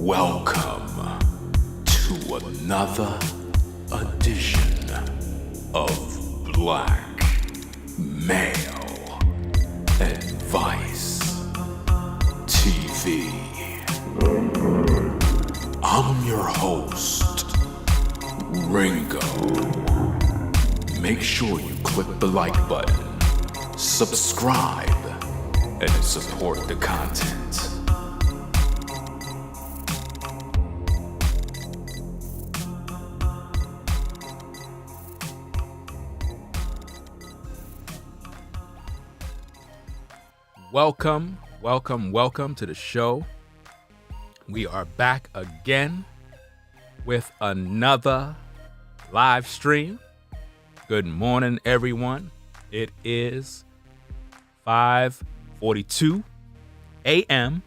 Welcome to another edition of Black Male Advice TV. I'm your host, Ringo. Make sure you click the like button, subscribe, and support the content. Welcome to the show. We are back again with another live stream. Good morning, everyone. It is 5:42 a.m.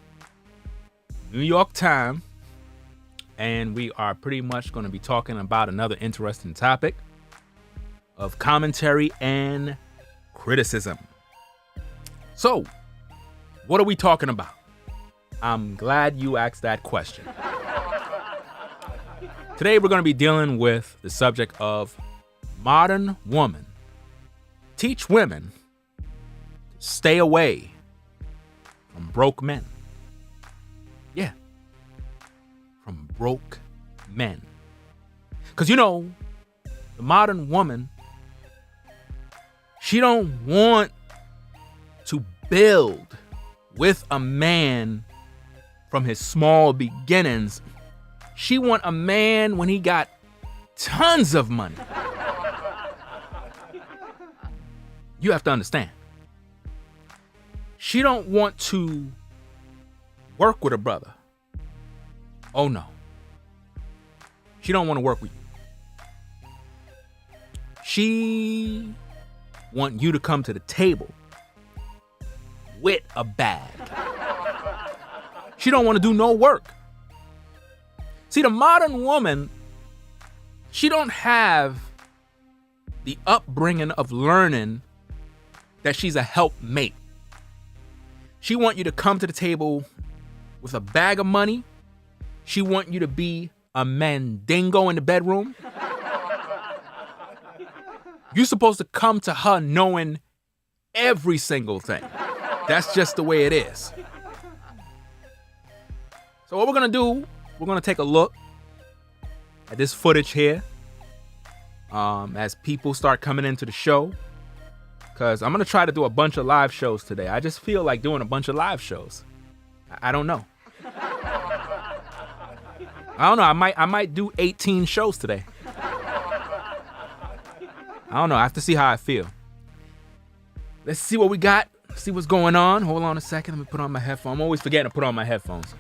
New York time, and we are pretty much going to be talking about another interesting topic of commentary and criticism. So, what are we talking about? I'm glad you asked that question. Today we're going to be dealing with the subject of modern woman. Teach women to stay away from broke men. Yeah, from broke men. Because the modern woman, she don't want to build with a man from his small beginnings. She want a man when he got tons of money. You have to understand. She don't want to work with a brother. Oh no. She don't want to work with you. She want you to come to the table with a bag. She don't want to do no work. See, the modern woman, she don't have the upbringing of learning that she's a helpmate. She want you to come to the table with a bag of money. She want you to be a mandingo in the bedroom. You're supposed to come to her knowing every single thing. That's just the way it is. So what we're going to do, we're going to take a look at this footage here as people start coming into the show. Because I'm going to try to do a bunch of live shows today. I just feel like doing a bunch of live shows. I don't know. I don't know. I might do 18 shows today. I don't know. I have to see how I feel. Let's see what we got. See what's going on. Hold on a second. Let me put on my headphones. I'm always forgetting to put on my headphones.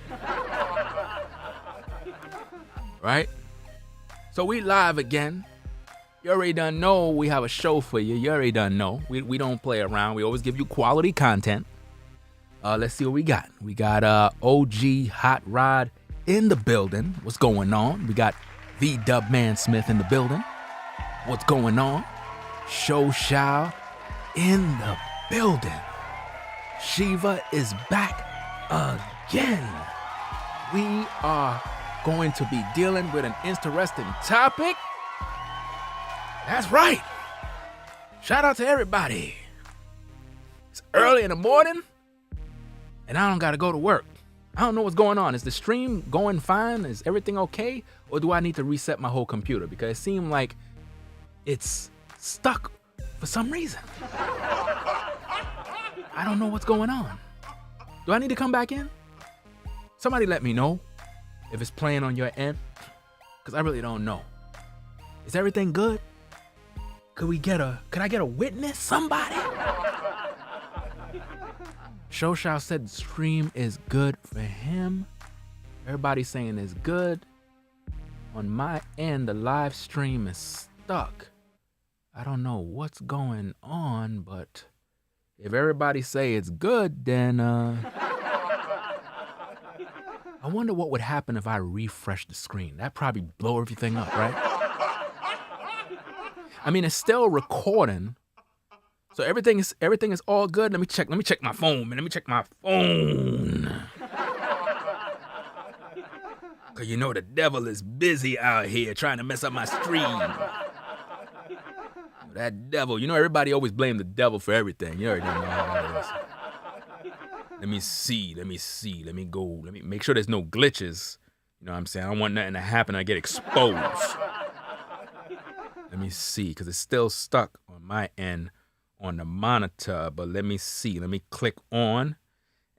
Right? So we live again. You already done know we have a show for you. You already done know. We don't play around. We always give you quality content. Let's see what we got. We got OG Hot Rod in the building. What's going on? We got the Dub Man Smith in the building. What's going on? Show in the building. Shiva is back again. We are going to be dealing with an interesting topic. That's right. Shout out to everybody. It's early in the morning, and I don't got to go to work. I don't know what's going on. Is the stream going fine? Is everything okay? Or do I need to reset my whole computer? Because it seemed like it's stuck for some reason. I don't know what's going on. Do I need to come back in? Somebody let me know if it's playing on your end, because I really don't know. Is everything good? Could I get a witness? Somebody? Shout said the stream is good for him. Everybody's saying it's good. On my end, the live stream is stuck. I don't know what's going on, but if everybody say it's good, then I wonder what would happen if I refresh the screen. That'd probably blow everything up, right? I mean, it's still recording, so everything is all good. Let me check my phone, man. Let me check my phone. Because you know the devil is busy out here trying to mess up my stream. That devil, you know everybody always blame the devil for everything. You already know how that is. Let me see. Let me go. Let me make sure there's no glitches. You know what I'm saying? I don't want nothing to happen. I get exposed. Let me see, because it's still stuck on my end on the monitor. But let me see. Let me click on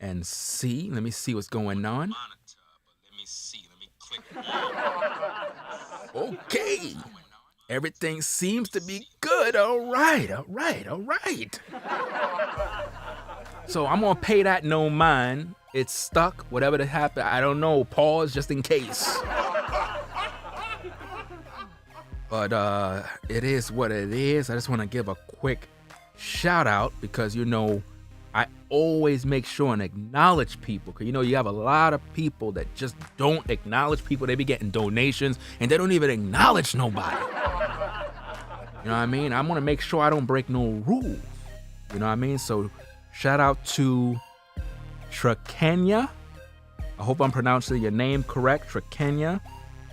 and see. Let me see what's going on. Okay. Everything seems to be good. All right. So I'm going to pay that no mind. It's stuck. Whatever that happened, I don't know. Pause just in case. But it is what it is. I just want to give a quick shout out because, you know, I always make sure and acknowledge people. Because, you know, you have a lot of people that just don't acknowledge people. They be getting donations and they don't even acknowledge nobody. You know what I mean? I want to make sure I don't break no rules. You know what I mean? So shout out to Trakenya. I hope I'm pronouncing your name correct. Trakenya.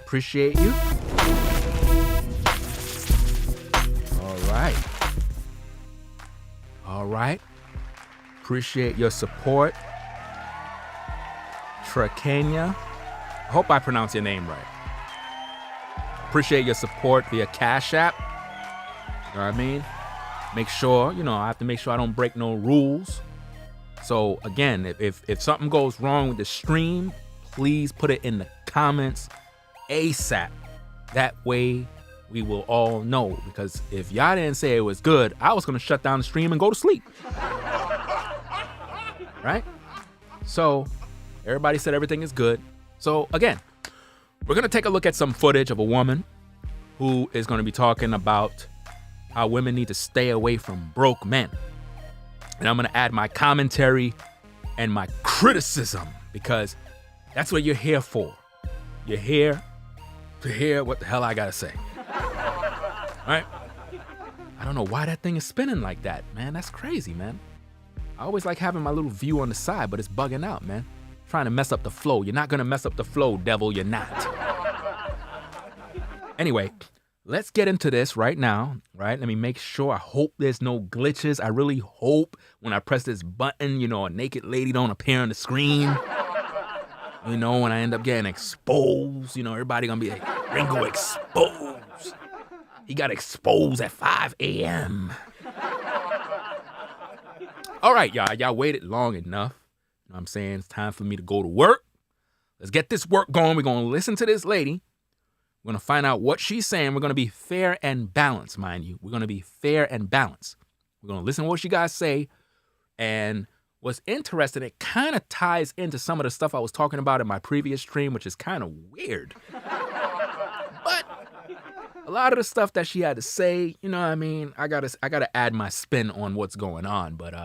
Appreciate you. All right. Appreciate your support. Trakenya. I hope I pronounce your name right. Appreciate your support via Cash App. You know what I mean? Make sure, you know, I have to make sure I don't break no rules. So again, if something goes wrong with the stream, please put it in the comments ASAP. That way we will all know, because if y'all didn't say it was good, I was gonna shut down the stream and go to sleep. Right? So everybody said everything is good. So again, we're gonna take a look at some footage of a woman who is gonna be talking about how women need to stay away from broke men. And I'm gonna add my commentary and my criticism, because that's what you're here for. You're here to hear what the hell I gotta say. All right? I don't know why that thing is spinning like that, man. That's crazy, man. I always like having my little view on the side, but it's bugging out, man. Trying to mess up the flow. You're not gonna mess up the flow, devil. You're not. Anyway, let's get into this right now, right? Let me make sure. I hope there's no glitches. I really hope when I press this button, you know, a naked lady don't appear on the screen. You know, when I end up getting exposed, you know, everybody gonna be like, Ringo exposed. He got exposed at 5 a.m. All right, y'all. Y'all waited long enough. You know what I'm saying? It's time for me to go to work. Let's get this work going. We're going to listen to this lady. We're going to find out what she's saying. We're going to be fair and balanced, mind you. We're going to be fair and balanced. We're going to listen to what she guys say. And what's interesting, it kind of ties into some of the stuff I was talking about in my previous stream, which is kind of weird. But a lot of the stuff that she had to say, you know what I mean? I gotta add my spin on what's going on. But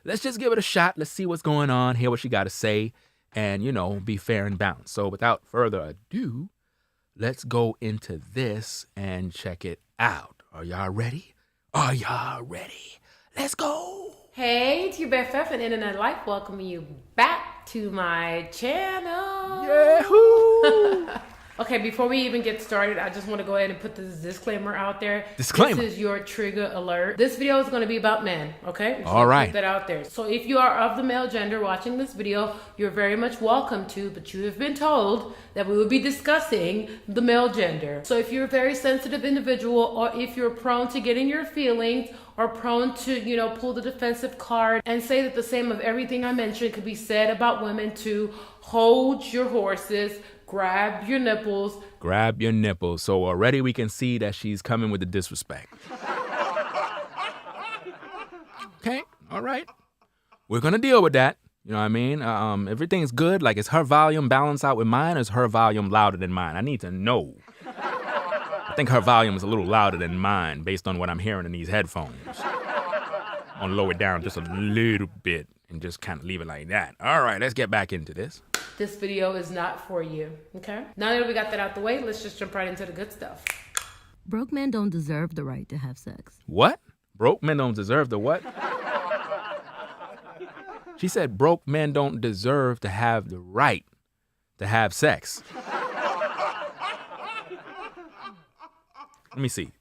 let's just give it a shot. Let's see what's going on, hear what she got to say, and, you know, be fair and balanced. So without further ado, let's go into this and check it out. Are y'all ready? Let's go. Hey, it's your BFF and Internet Life. Welcoming you back to my channel. Yahoo! Okay, before we even get started, I just want to go ahead and put this disclaimer out there. Disclaimer. This is your trigger alert. This video is going to be about men, okay? All right. Put that out there. So if you are of the male gender watching this video, you're very much welcome to, but you have been told that we will be discussing the male gender. So if you're a very sensitive individual, or if you're prone to getting your feelings, or prone to, you know, pull the defensive card and say that the same of everything I mentioned could be said about women, to hold your horses, grab your nipples. Grab your nipples. So already we can see that she's coming with the disrespect. Okay, all right. We're going to deal with that. You know what I mean? Everything's good. Like, is her volume balanced out with mine, or is her volume louder than mine? I need to know. I think her volume is a little louder than mine based on what I'm hearing in these headphones. I'm going to lower it down just a little bit and just kind of leave it like that. All right, let's get back into this. This video is not for you, okay? Now that we got that out the way, let's just jump right into the good stuff. Broke men don't deserve the right to have sex. What? Broke men don't deserve the what? She said broke men don't deserve to have the right to have sex. Let me see.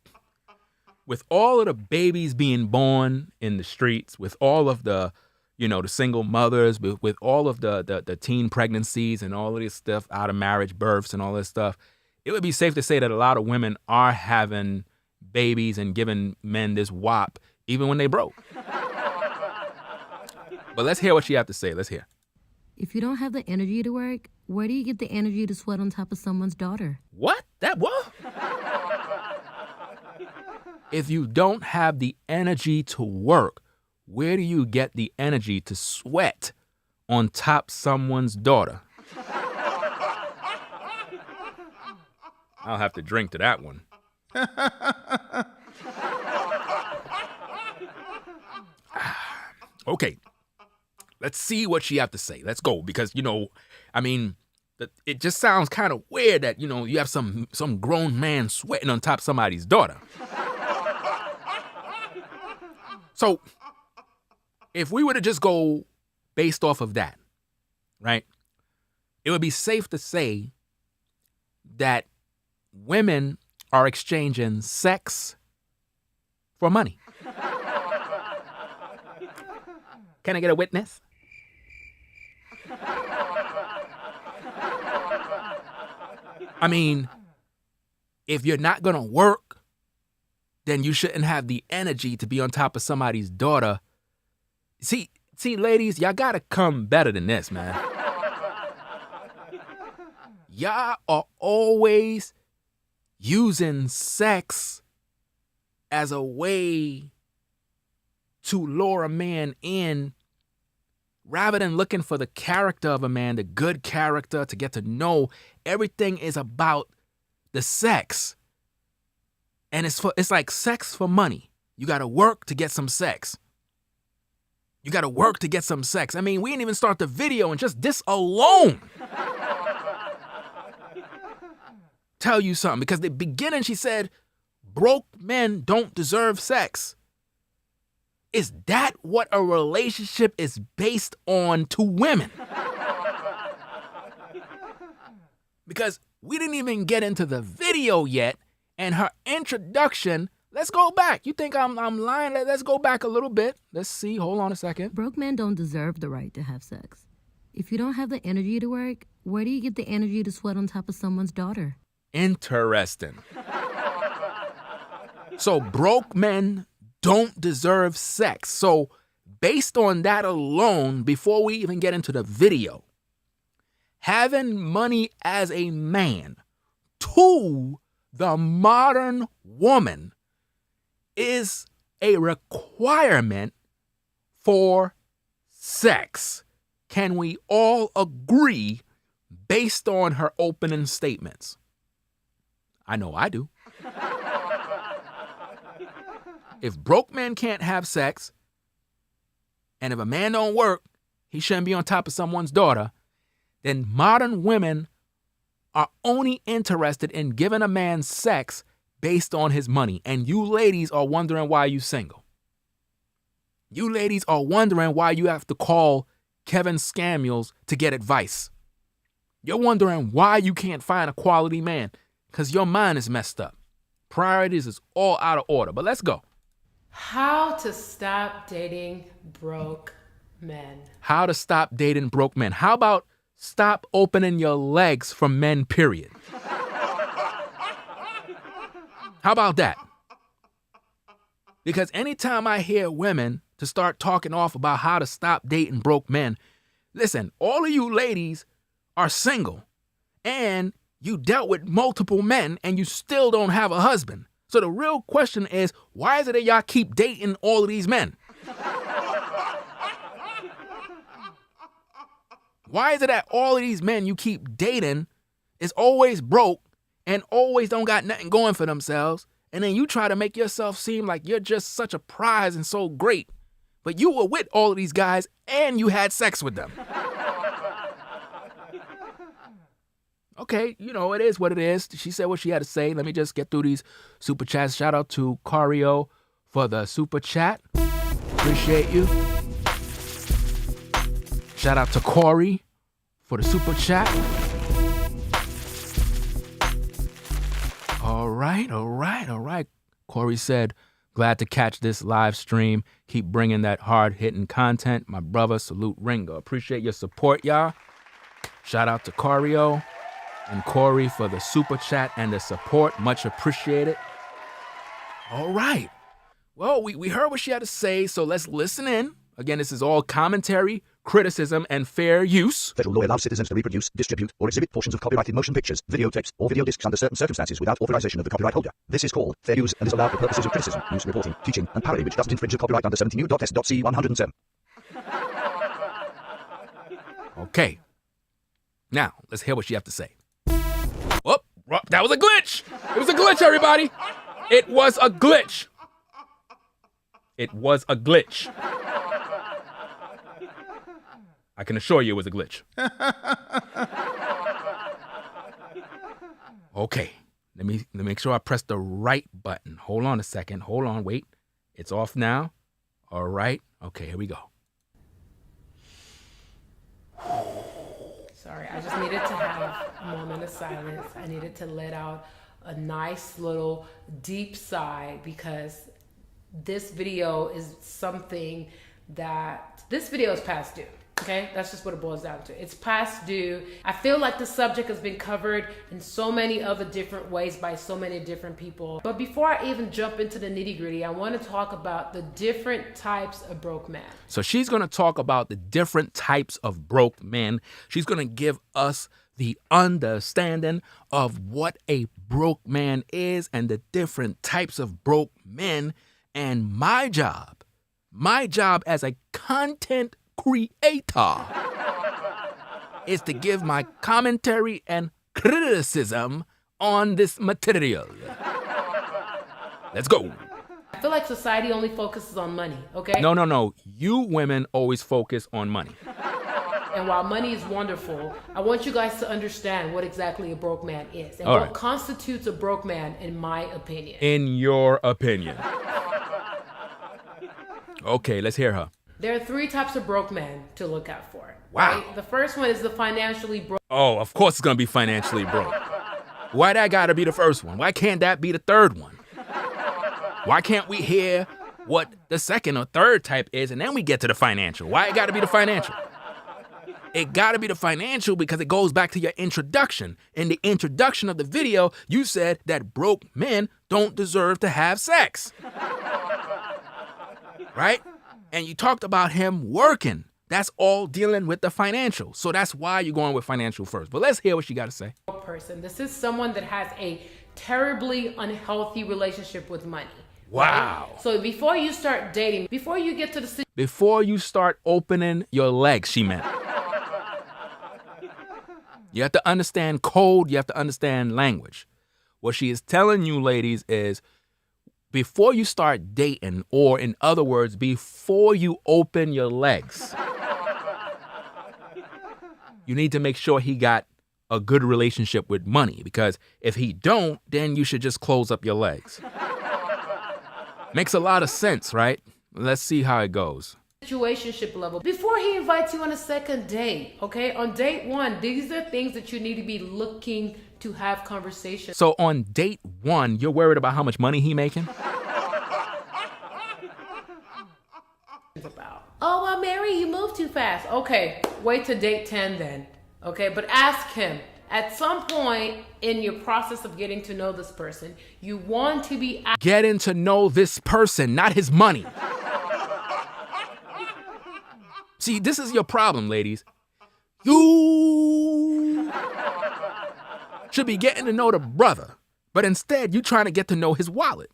With all of the babies being born in the streets, with all of the, the single mothers, with all of the teen pregnancies and all of this stuff, out of marriage births and all this stuff, it would be safe to say that a lot of women are having babies and giving men this whop even when they broke. But let's hear what she have to say. Let's hear. If you don't have the energy to work, where do you get the energy to sweat on top of someone's daughter? What? That what? If you don't have the energy to work, where do you get the energy to sweat on top someone's daughter? I'll have to drink to that one. Okay. Let's see what she have to say. Let's go. Because, it just sounds kind of weird that, you have some grown man sweating on top of somebody's daughter. So, if we were to just go based off of that, right, it would be safe to say that women are exchanging sex for money. Can I get a witness? If you're not going to work, then you shouldn't have the energy to be on top of somebody's daughter. See, ladies, y'all got to come better than this, man. Y'all are always using sex as a way to lure a man in rather than looking for the character of a man, the good character to get to know. Everything is about the sex. And it's like sex for money. You got to work to get some sex. You got to work to get some sex. We didn't even start the video, and just this alone tell you something. Because the beginning she said, broke men don't deserve sex. Is that what a relationship is based on to women? Because we didn't even get into the video yet, and her introduction, let's go back. You think I'm lying? Let's go back a little bit. Let's see. Hold on a second. Broke men don't deserve the right to have sex. If you don't have the energy to work, where do you get the energy to sweat on top of someone's daughter? Interesting. So broke men don't deserve sex. So based on that alone, before we even get into the video, having money as a man to the modern woman is a requirement for sex. Can we all agree based on her opening statements? I know I do. If broke men can't have sex, and if a man don't work, he shouldn't be on top of someone's daughter, then modern women are only interested in giving a man sex based on his money. And you ladies are wondering why you single. You ladies are wondering why you have to call Kevin Samuels to get advice. You're wondering why you can't find a quality man, because your mind is messed up. Priorities is all out of order. But let's go. How to stop dating broke men. How to stop dating broke men. How about stop opening your legs for men, period? How about that? Because anytime I hear women to start talking off about how to stop dating broke men, listen, all of you ladies are single and you dealt with multiple men and you still don't have a husband. So the real question is, why is it that y'all keep dating all of these men? Why is it that all of these men you keep dating is always broke and always don't got nothing going for themselves, and then you try to make yourself seem like you're just such a prize and so great, but you were with all of these guys and you had sex with them? Okay, it is what it is. She said what she had to say. Let me just get through these super chats. Shout out to Cario for the super chat. Appreciate you. Shout out to Corey for the super chat. All right. Corey said, glad to catch this live stream. Keep bringing that hard-hitting content. My brother, salute Ringo. Appreciate your support, y'all. Shout out to Corio and Corey for the super chat and the support. Much appreciated. All right. Well, we heard what she had to say, so let's listen in. Again, this is all commentary, criticism, and fair use. Federal law allows citizens to reproduce, distribute, or exhibit portions of copyrighted motion pictures, videotapes, or video discs under certain circumstances without authorization of the copyright holder. This is called fair use and is allowed for purposes of criticism, news reporting, teaching, and parody which doesn't infringe the copyright under 17 U.S.C. 107. Okay. Now, let's hear what she has to say. Oh, that was a glitch. It was a glitch, everybody. It was a glitch. It was a glitch. I can assure you it was a glitch. Okay. Let me make sure I press the right button. Hold on a second. Hold on. Wait. It's off now. All right. Okay, here we go. Sorry, I just needed to have a moment of silence. I needed to let out a nice little deep sigh because this video is something this video is past due. Okay, that's just what it boils down to. It's past due. I feel like the subject has been covered in so many other different ways by so many different people. But before I even jump into the nitty gritty, I want to talk about the different types of broke men. So she's going to talk about the different types of broke men. She's going to give us the understanding of what a broke man is and the different types of broke men. And my job as a content creator is to give my commentary and criticism on this material. Let's go. I feel like society only focuses on money, okay? No. You women always focus on money. And while money is wonderful, I want you guys to understand what exactly a broke man is and All what right. constitutes a broke man, in my opinion. In your opinion. Okay, let's hear her. There are 3 types of broke men to look out for. Wow. Right? The first one is the financially broke. Oh, of course it's going to be financially broke. Why that got to be the first one? Why can't that be the third one? Why can't we hear what the second or third type is and then we get to the financial? Why it got to be the financial? It got to be the financial because it goes back to your introduction. In the introduction of the video, you said that broke men don't deserve to have sex. Right? And you talked about him working. That's all dealing with the financial. So that's why you're going with financial first. But let's hear what she got to say. Person. This is someone that has a terribly unhealthy relationship with money. Wow. Right? So before you start dating, before you get to the Before you start opening your legs, she meant. You have to understand code. You have to understand language. What she is telling you, ladies, is before you start dating, or in other words, before you open your legs, you need to make sure he got a good relationship with money, because if he don't, then you should just close up your legs. Makes a lot of sense, right? Let's see how it goes. situationship level before he invites you on a second date. Okay, on date 1, these are things that you need to be looking to have conversations. So on date 1, you're worried about how much money he making? About, oh well, Mary, you move too fast. Okay, wait to date 10 then. Okay, but ask him at some point in your process of getting to know this person, you want to be getting to know this person, not his money. See, this is your problem, ladies. You should be getting to know the brother, but instead you trying to get to know his wallet.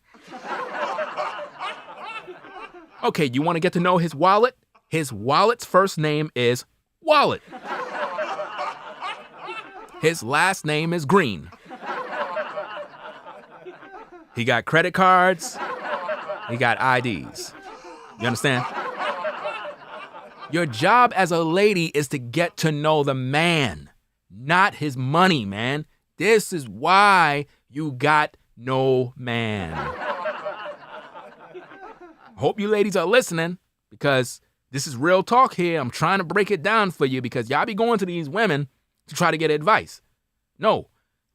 Okay, you want to get to know his wallet? His wallet's first name is Wallet. His last name is Green. He got credit cards. He got IDs. You understand? Your job as a lady is to get to know the man, not his money, man. This is why you got no man. Hope you ladies are listening, because this is real talk here. I'm trying to break it down for you because y'all be going to these women to try to get advice. No,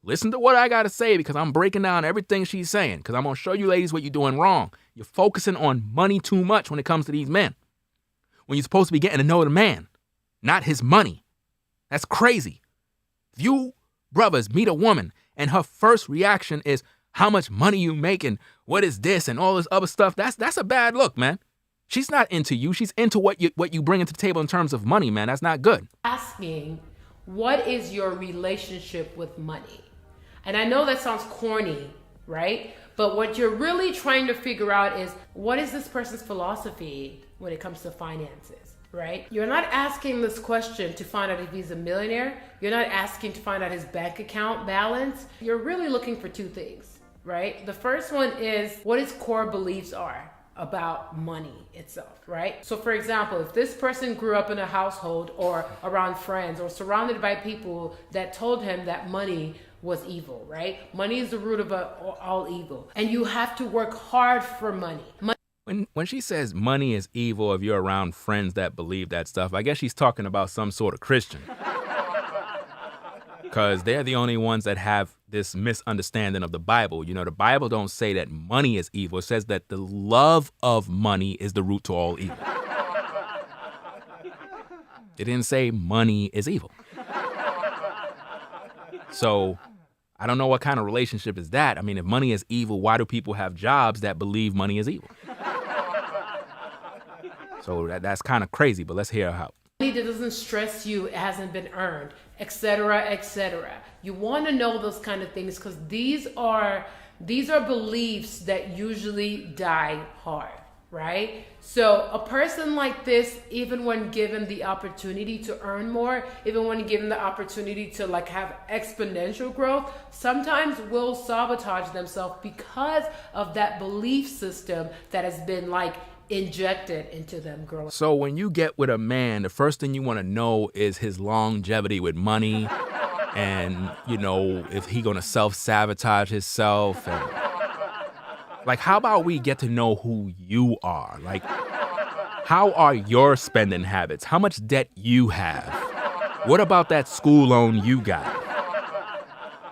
Listen to what I got to say because I'm breaking down everything she's saying because I'm going to show you ladies what you're doing wrong. You're focusing on money too much when it comes to these men. When you're supposed to be getting to know the man, not his money. That's crazy. If you brothers meet a woman and her first reaction is how much money you make and what is this and all this other stuff, that's a bad look, man. She's not into you. She's into what you bring into the table in terms of money, man. That's not good. Asking, what is your relationship with money? And I know that sounds corny, right? But what you're really trying to figure out is, what is this person's philosophy when it comes to finances, right? You're not asking this question to find out if he's a millionaire. You're not asking to find out his bank account balance. You're really looking for two things, right? The first one is what his core beliefs are about money itself, right? So for example, if this person grew up in a household or around friends or surrounded by people that told him that money was evil, right? Money is the root of all evil. And you have to work hard for money. When she says money is evil, if you're around friends that believe that stuff, I guess she's talking about some sort of Christian. Because they're the only ones that have this misunderstanding of the Bible. You know, the Bible don't say that money is evil. It says that the love of money is the root to all evil. It didn't say money is evil. So I don't know what kind of relationship is that. I mean, if money is evil, why do people have jobs that believe money is evil? So that's kind of crazy, but let's hear her out. Money that doesn't stress you, it hasn't been earned, etc., etc. You want to know those kind of things because these are beliefs that usually die hard, right? So a person like this, even when given the opportunity to earn more, even when given the opportunity to like have exponential growth, sometimes will sabotage themselves because of that belief system that has been like injected into them growing. So when you get with a man, the first thing you want to know is his longevity with money and, you know, if he going to self-sabotage himself. And like, how about we get to know who you are? Like, how are your spending habits? How much debt you have? What about that school loan you got?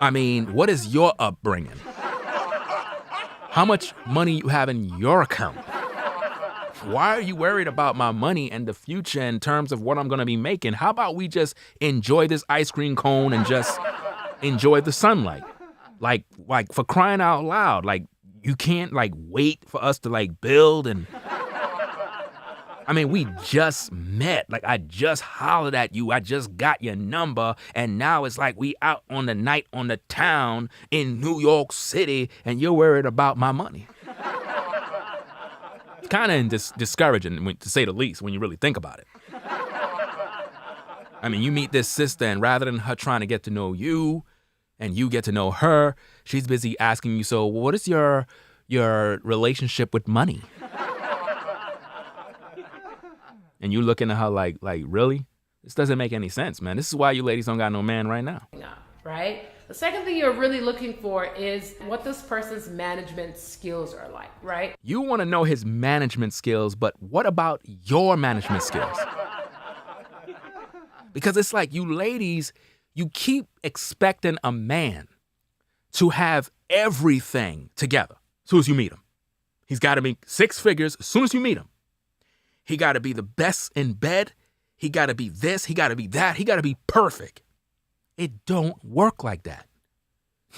I mean, what is your upbringing? How much money you have in your account? Why are you worried about my money and the future in terms of what I'm going to be making? How about we just enjoy this ice cream cone and just enjoy the sunlight? Like for crying out loud, like you can't like wait for us to like build and I mean, we just met. Like I just hollered at you. I just got your number. And now it's like we out on the night on the town in New York City and you're worried about my money. Kind of discouraging, to say the least, when you really think about it. I mean, you meet this sister, and rather than her trying to get to know you, and you get to know her, she's busy asking you, so what is your relationship with money? And you looking at her like, really? This doesn't make any sense, man. This is why you ladies don't got no man right now. Right? The second thing you're really looking for is what this person's management skills are like, right? You want to know his management skills, but what about your management skills? Because it's like you ladies, you keep expecting a man to have everything together as soon as you meet him. He's got to make six figures as soon as you meet him. He got to be the best in bed. He got to be this. He got to be that. He got to be perfect. It don't work like that.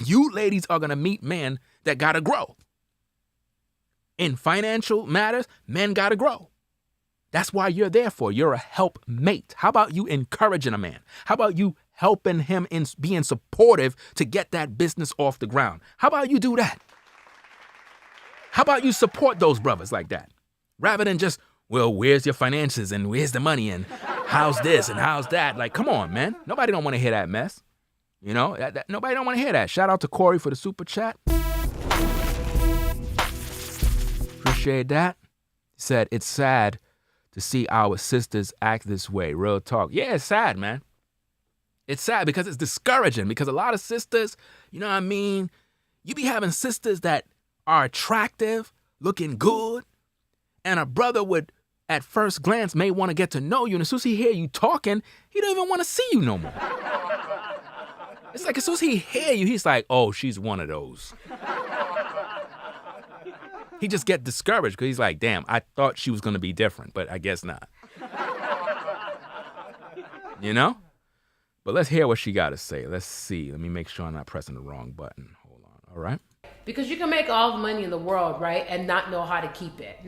You ladies are going to meet men that got to grow. In financial matters, men got to grow. That's why you're there for. You're a helpmate. How about you encouraging a man? How about you helping him in being supportive to get that business off the ground? How about you do that? How about you support those brothers like that? Rather than just, well, where's your finances and where's the money and how's this and how's that? Like, come on, man. Nobody don't want to hear that mess. You know, nobody don't want to hear that. Shout out to Corey for the super chat. Appreciate that. He said, it's sad to see our sisters act this way. Real talk. Yeah, it's sad, man. It's sad because it's discouraging because a lot of sisters, you know what I mean? You be having sisters that are attractive, looking good, and a brother would, at first glance, may want to get to know you. And as soon as he hear you talking, he don't even want to see you no more. It's like as soon as he hear you, he's like, oh, she's one of those. He just get discouraged because he's like, damn, I thought she was going to be different, but I guess not. You know? But let's hear what she got to say. Let's see. Let me make sure I'm not pressing the wrong button. Hold on. All right. Because you can make all the money in the world, right? And not know how to keep it.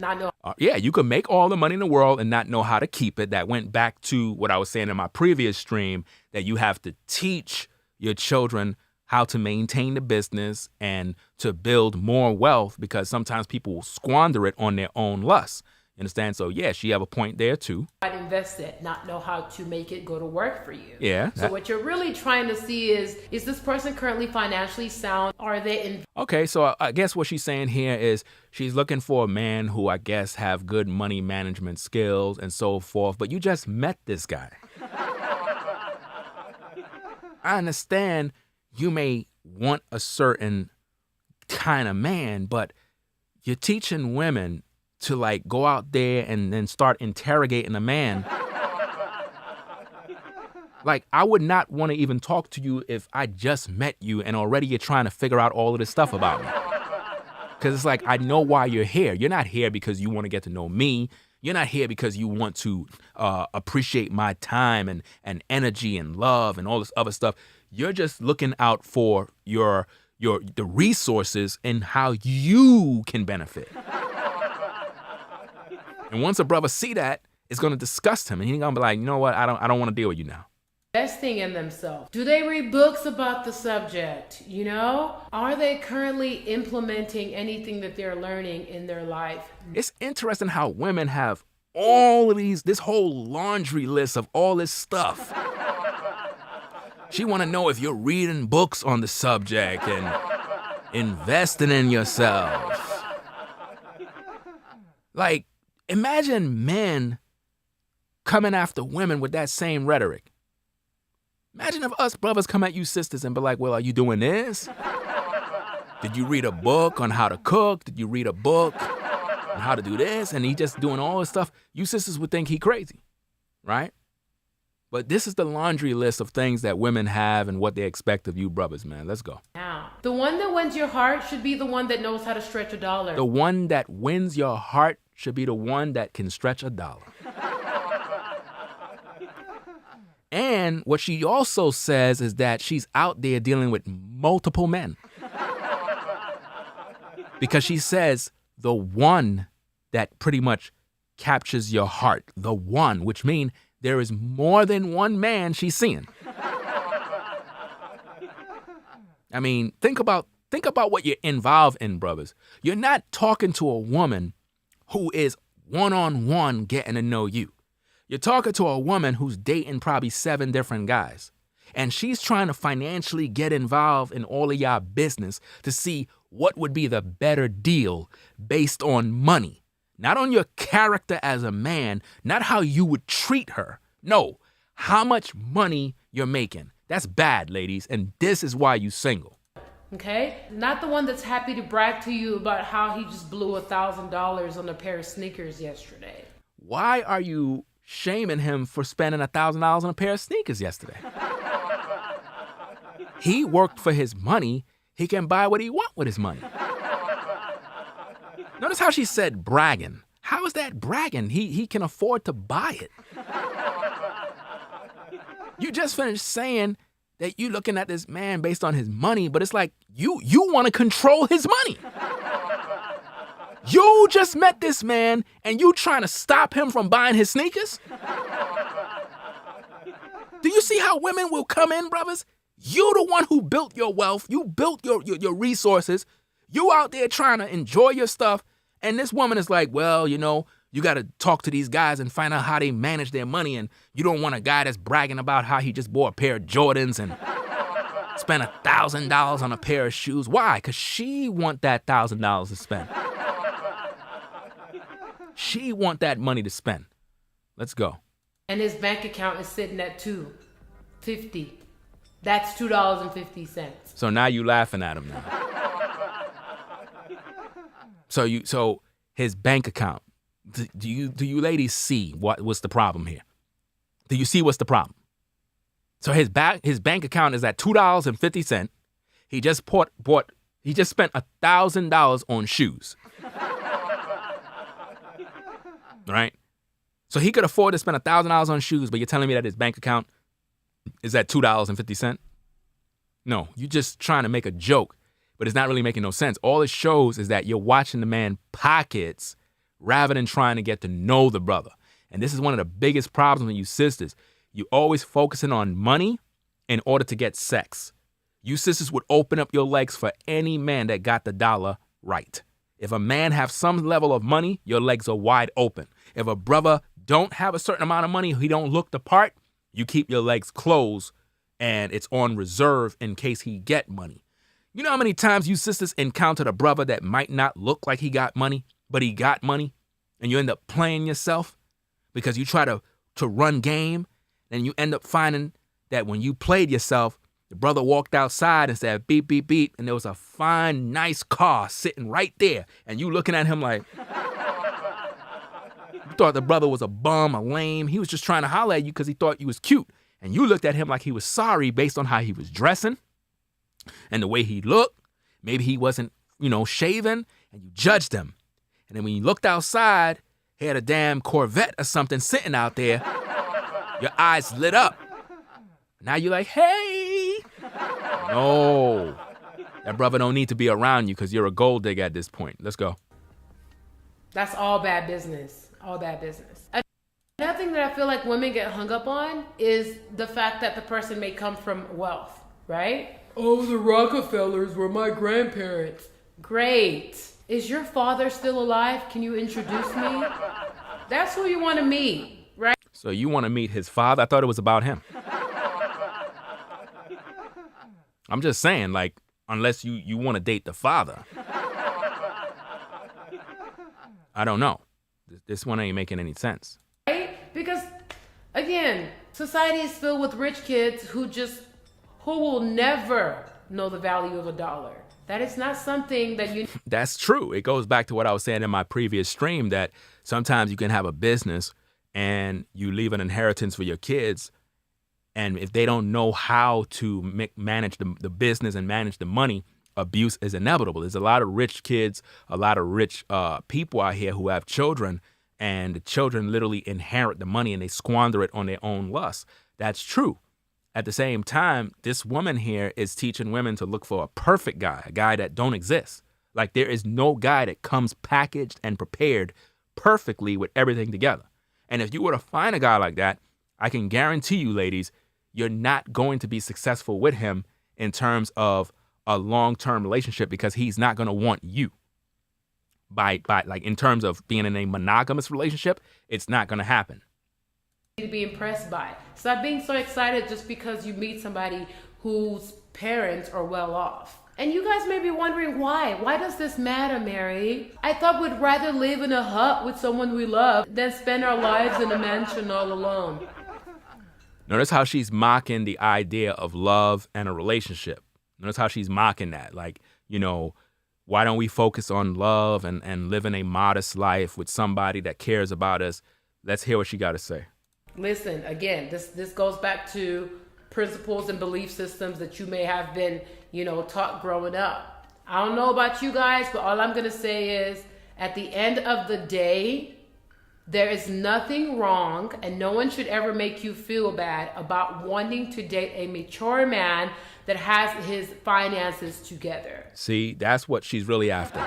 Yeah, you can make all the money in the world and not know how to keep it. That went back to what I was saying in my previous stream, that you have to teach your children how to maintain the business and to build more wealth, because sometimes people will squander it on their own lust. You understand? So, yeah, she have a point there, too. I'd invest it, not know how to make it go to work for you. Yeah. So what you're really trying to see is this person currently financially sound? Are they in? Okay, so I guess what she's saying here is she's looking for a man who I guess have good money management skills and so forth, but you just met this guy. I understand you may want a certain kind of man, but you're teaching women to like go out there and then start interrogating a man. Like, I would not want to even talk to you if I just met you and already you're trying to figure out all of this stuff about me. Because it's like, I know why you're here. You're not here because you want to get to know me. You're not here because you want to appreciate my time and energy and love and all this other stuff. You're just looking out for the resources and how you can benefit. And once a brother see that, it's going to disgust him. And he's going to be like, you know what? I don't want to deal with you now. Investing in themselves. Do they read books about the subject? You know? Are they currently implementing anything that they're learning in their life? It's interesting how women have all of this whole laundry list of all this stuff. She want to know if you're reading books on the subject and investing in yourself. Like, imagine men coming after women with that same rhetoric. Imagine if us brothers come at you sisters and be like, well, are you doing this? Did you read a book on how to cook? Did you read a book on how to do this? And he just doing all this stuff. You sisters would think he crazy, right? But this is the laundry list of things that women have and what they expect of you brothers, man. Let's go. Now, the one that wins your heart should be the one that knows how to stretch a dollar. The one that wins your heart should be the one that can stretch a dollar. And what she also says is that she's out there dealing with multiple men. Because she says the one that pretty much captures your heart, the one, which means there is more than one man she's seeing. I mean, think about what you're involved in, brothers. You're not talking to a woman who is one-on-one getting to know you. You're talking to a woman who's dating probably 7 different guys. And she's trying to financially get involved in all of y'all business to see what would be the better deal based on money. Not on your character as a man, not how you would treat her. No, how much money you're making. That's bad, ladies, and this is why you single. Okay? Not the one that's happy to brag to you about how he just blew $1,000 on a pair of sneakers yesterday. Why are you shaming him for spending $1,000 on a pair of sneakers yesterday? He worked for his money. He can buy what he wants with his money. Notice how she said bragging. How is that bragging? He can afford to buy it. You just finished saying that you looking at this man based on his money, but it's like you want to control his money. You just met this man and you trying to stop him from buying his sneakers? Do you see how women will come in, brothers? You the one who built your wealth. You built your resources. You out there trying to enjoy your stuff. And this woman is like, well, you know, you got to talk to these guys and find out how they manage their money. And you don't want a guy that's bragging about how he just bought a pair of Jordans and spent $1,000 on a pair of shoes. Why? Because she want that $1,000 to spend. She want that money to spend. Let's go. And his bank account is sitting at $2.50. That's $2.50. So now you laughing at him now. So his bank account. Do you ladies see what's the problem here? Do you see what's the problem? So his bank account is at $2.50. He just he just spent $1,000 on shoes. Right? So he could afford to spend $1,000 on shoes, but you're telling me that his bank account is at $2.50? No, you're just trying to make a joke, but it's not really making no sense. All it shows is that you're watching the man pockets rather than trying to get to know the brother. And this is one of the biggest problems with you sisters. You always focusing on money in order to get sex. You sisters would open up your legs for any man that got the dollar right. If a man have some level of money, your legs are wide open. If a brother don't have a certain amount of money, he don't look the part, you keep your legs closed and it's on reserve in case he get money. You know how many times you sisters encountered a brother that might not look like he got money, but he got money, and you end up playing yourself because you try to run game, and you end up finding that when you played yourself, the brother walked outside and said, beep, beep, beep, and there was a fine, nice car sitting right there, and you looking at him like, you thought the brother was a bum, a lame. He was just trying to holler at you because he thought you was cute, and you looked at him like he was sorry based on how he was dressing and the way he looked. Maybe he wasn't, shaving, and you judged him. And then when you looked outside, he had a damn Corvette or something sitting out there. Your eyes lit up. Now you're like, hey. No. That brother don't need to be around you because you're a gold digger at this point. Let's go. That's all bad business. All bad business. Another thing that I feel like women get hung up on is the fact that the person may come from wealth, right? Oh, the Rockefellers were my grandparents. Great. Is your father still alive? Can you introduce me? That's who you want to meet, right? So you want to meet his father? I thought it was about him. I'm just saying, like, unless you want to date the father. I don't know. This one ain't making any sense. Right? Because, again, society is filled with rich kids who will never know the value of a dollar. That is not something that you... That's true. It goes back to what I was saying in my previous stream, that sometimes you can have a business and you leave an inheritance for your kids, and if they don't know how to manage the business and manage the money, abuse is inevitable. There's a lot of rich kids, a lot of rich people out here who have children, and the children literally inherit the money and they squander it on their own lust. That's true. At the same time, this woman here is teaching women to look for a perfect guy, a guy that don't exist. Like, there is no guy that comes packaged and prepared perfectly with everything together. And if you were to find a guy like that, I can guarantee you, ladies, you're not going to be successful with him in terms of a long-term relationship, because he's not going to want you. By like, in terms of being in a monogamous relationship, it's not going to happen. To be impressed by. Stop being so excited just because you meet somebody whose parents are well off. And you guys may be wondering why. Why does this matter, Mary? I thought we'd rather live in a hut with someone we love than spend our lives in a mansion all alone. Notice how she's mocking the idea of love and a relationship. Notice how she's mocking that. Like, why don't we focus on love and living a modest life with somebody that cares about us? Let's hear what she got to say. Listen, again, this goes back to principles and belief systems that you may have been, taught growing up. I don't know about you guys, but all I'm going to say is, at the end of the day, there is nothing wrong, and no one should ever make you feel bad about wanting to date a mature man that has his finances together. See, that's what she's really after.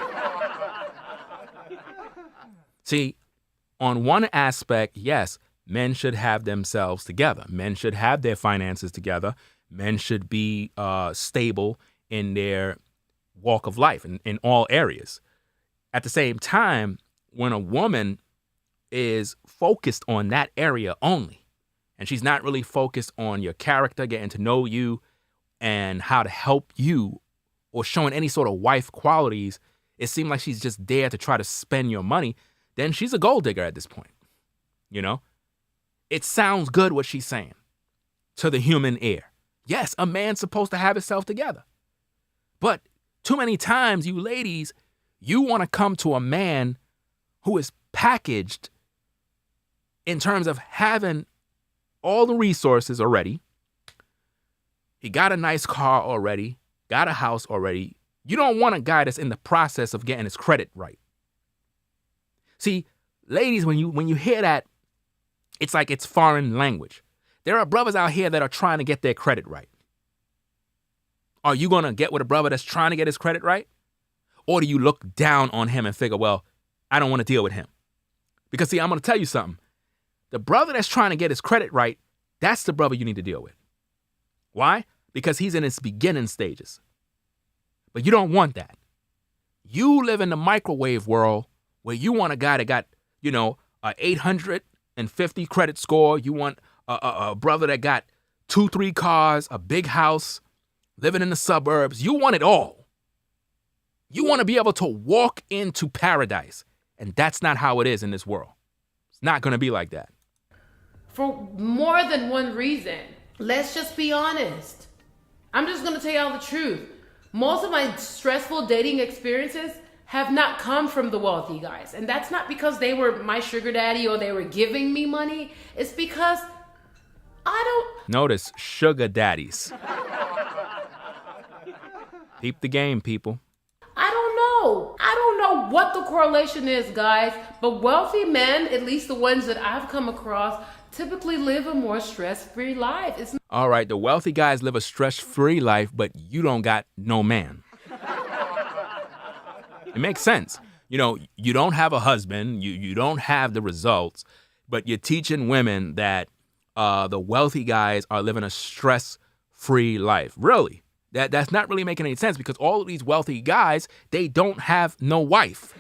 See, on one aspect, yes, men should have themselves together. Men should have their finances together. Men should be stable in their walk of life in all areas. At the same time, when a woman is focused on that area only, and she's not really focused on your character, getting to know you, and how to help you, or showing any sort of wife qualities, it seems like she's just there to try to spend your money, then she's a gold digger at this point. It sounds good what she's saying to the human ear. Yes, a man's supposed to have himself together. But too many times, you ladies, you want to come to a man who is packaged in terms of having all the resources already, He got a nice car already, got a house already. You don't want a guy that's in the process of getting his credit right. See, ladies, when you hear that, it's like it's foreign language. There are brothers out here that are trying to get their credit right. Are you going to get with a brother that's trying to get his credit right? Or do you look down on him and figure, well, I don't want to deal with him? Because, see, I'm going to tell you something. The brother that's trying to get his credit right, that's the brother you need to deal with. Why? Because he's in his beginning stages. But you don't want that. You live in the microwave world where you want a guy that got, a 850 credit score. You want a brother that got 2-3 cars, a big house, living in the suburbs. You want it all. You want to be able to walk into paradise. And that's not how it is in this world. It's not going to be like that. For more than one reason. Let's just be honest. I'm just going to tell y'all the truth. Most of my stressful dating experiences have not come from the wealthy guys. And that's not because they were my sugar daddy or they were giving me money. It's because I don't... Notice, sugar daddies. Keep the game, people. I don't know what the correlation is, guys. But wealthy men, at least the ones that I've come across, typically live a more stress-free life. All right, the wealthy guys live a stress-free life, but you don't got no man. It makes sense. You don't have a husband, you don't have the results, but you're teaching women that the wealthy guys are living a stress-free life. Really? That's not really making any sense because all of these wealthy guys, they don't have no wife.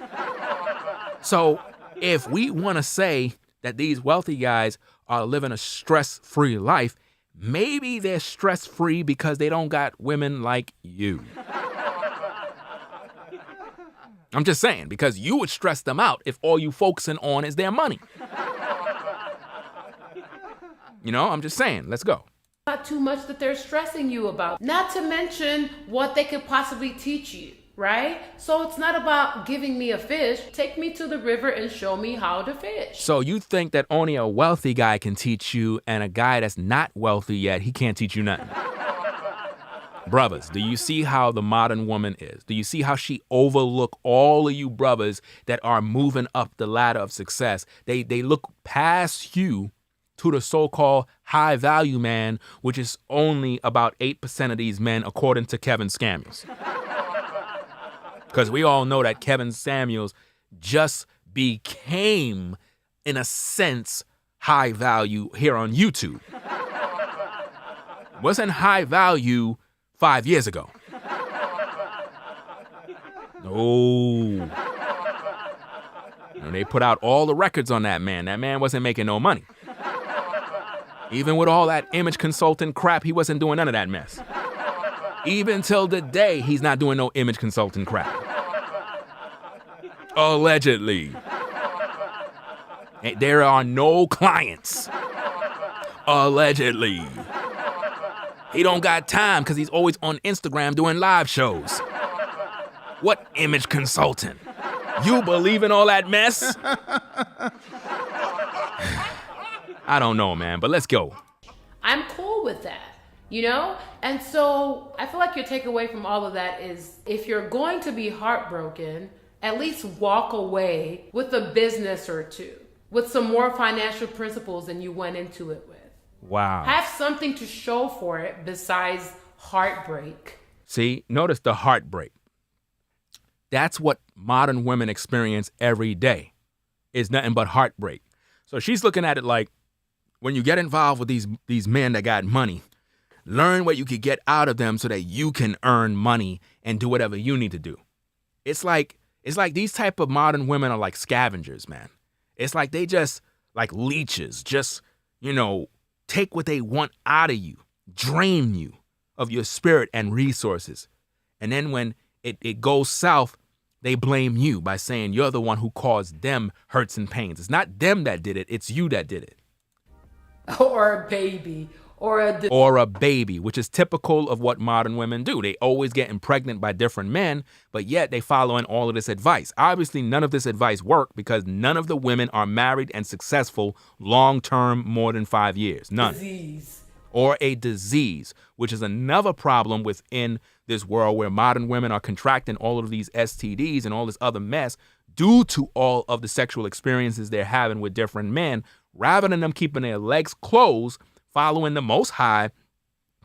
So if we want to say that these wealthy guys are living a stress-free life, maybe they're stress-free because they don't got women like you. I'm just saying, because you would stress them out if all you focusing on is their money. I'm just saying, let's go. Not too much that they're stressing you about. Not to mention what they could possibly teach you, right? So it's not about giving me a fish. Take me to the river and show me how to fish. So you think that only a wealthy guy can teach you and a guy that's not wealthy yet, he can't teach you nothing? Brothers, do you see how the modern woman is? Do you see how she overlook all of you brothers that are moving up the ladder of success? They look past you to the so-called high-value man, which is only about 8% of these men, according to Kevin Samuels. Because we all know that Kevin Samuels just became, in a sense, high value here on YouTube. Wasn't high value 5 years ago. No. And they put out all the records on that man. That man wasn't making no money. Even with all that image consultant crap, he wasn't doing none of that mess. Even till today, he's not doing no image consultant crap. Allegedly. There are no clients. Allegedly. He don't got time because he's always on Instagram doing live shows. What image consultant? You believe in all that mess? I don't know, man, but let's go. I'm cool with that, And so I feel like your takeaway from all of that is if you're going to be heartbroken, at least walk away with a business or two, with some more financial principles than you went into it with. Wow. Have something to show for it besides heartbreak. See, notice the heartbreak. That's what modern women experience every day. It's nothing but heartbreak. So she's looking at it like, when you get involved with these men that got money, learn what you could get out of them so that you can earn money and do whatever you need to do. It's like these type of modern women are like scavengers, man. It's like they just like leeches, just, take what they want out of you, drain you of your spirit and resources. And then when it goes south, they blame you by saying you're the one who caused them hurts and pains. It's not them that did it, it's you that did it. Or a baby. Or a baby, which is typical of what modern women do. They always get pregnant by different men, but yet they follow in all of this advice. Obviously, none of this advice worked because none of the women are married and successful long-term more than 5 years. None. Disease. or a disease, which is another problem within this world where modern women are contracting all of these STDs and all this other mess due to all of the sexual experiences they're having with different men, rather than them keeping their legs closed, following the Most High,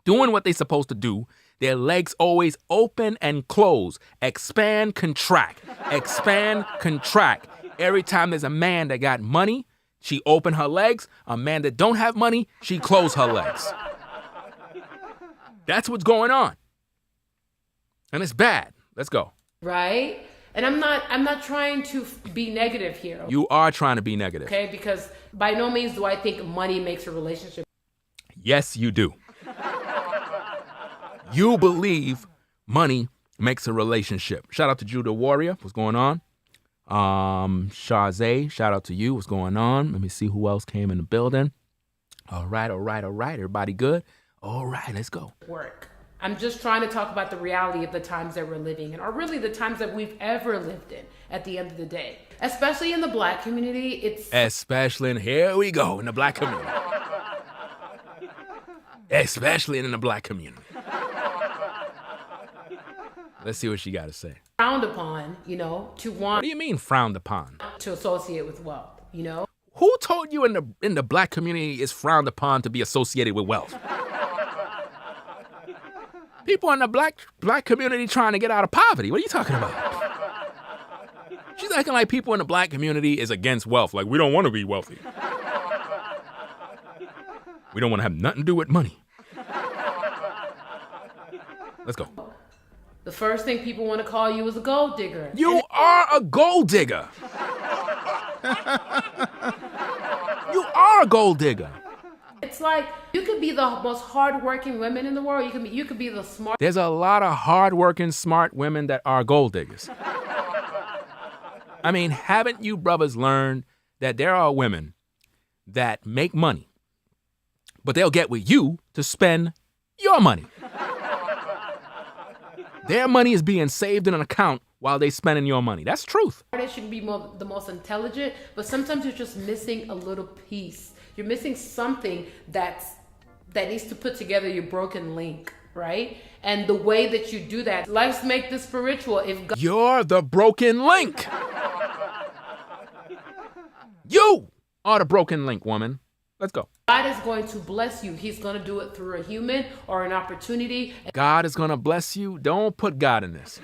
doing what they're supposed to do. Their legs always open and close, expand, contract, expand, contract. Every time there's a man that got money, she open her legs. A man that don't have money, she close her legs. That's what's going on. And it's bad. Let's go. Right? And I'm not trying to be negative here. You are trying to be negative. Okay? Because by no means do I think money makes a relationship. Yes, you do. You believe money makes a relationship. Shout out to Judah Warrior. What's going on? Shazay, shout out to you. What's going on? Let me see who else came in the building. All right. Everybody good? All right, let's go. Work. I'm just trying to talk about the reality of the times that we're living in, or really the times that we've ever lived in at the end of the day. Especially in the Black community, here we go, in the Black community. Especially in the Black community. Let's see what she got to say. Frowned upon, to want. What do you mean frowned upon? To associate with wealth, Who told you in the Black community it's frowned upon to be associated with wealth? People in the black community trying to get out of poverty. What are you talking about? She's acting like people in the Black community is against wealth. Like, we don't want to be wealthy. We don't want to have nothing to do with money. Let's go. The first thing people want to call you is a gold digger. You are a gold digger. You are a gold digger. It's like you could be the most hardworking women in the world. You could be the smart. There's a lot of hardworking, smart women that are gold diggers. I mean, haven't you brothers learned that there are women that make money, but they'll get with you to spend your money? Their money is being saved in an account while they spending your money. That's truth. They should be the most intelligent, but sometimes you're just missing a little piece. You're missing something that needs to put together your broken link, right? And the way that you do that, let's make this spiritual. You're the broken link. You are the broken link, woman. Let's go. God is going to bless you. He's going to do it through a human or an opportunity. God is going to bless you. Don't put God in this.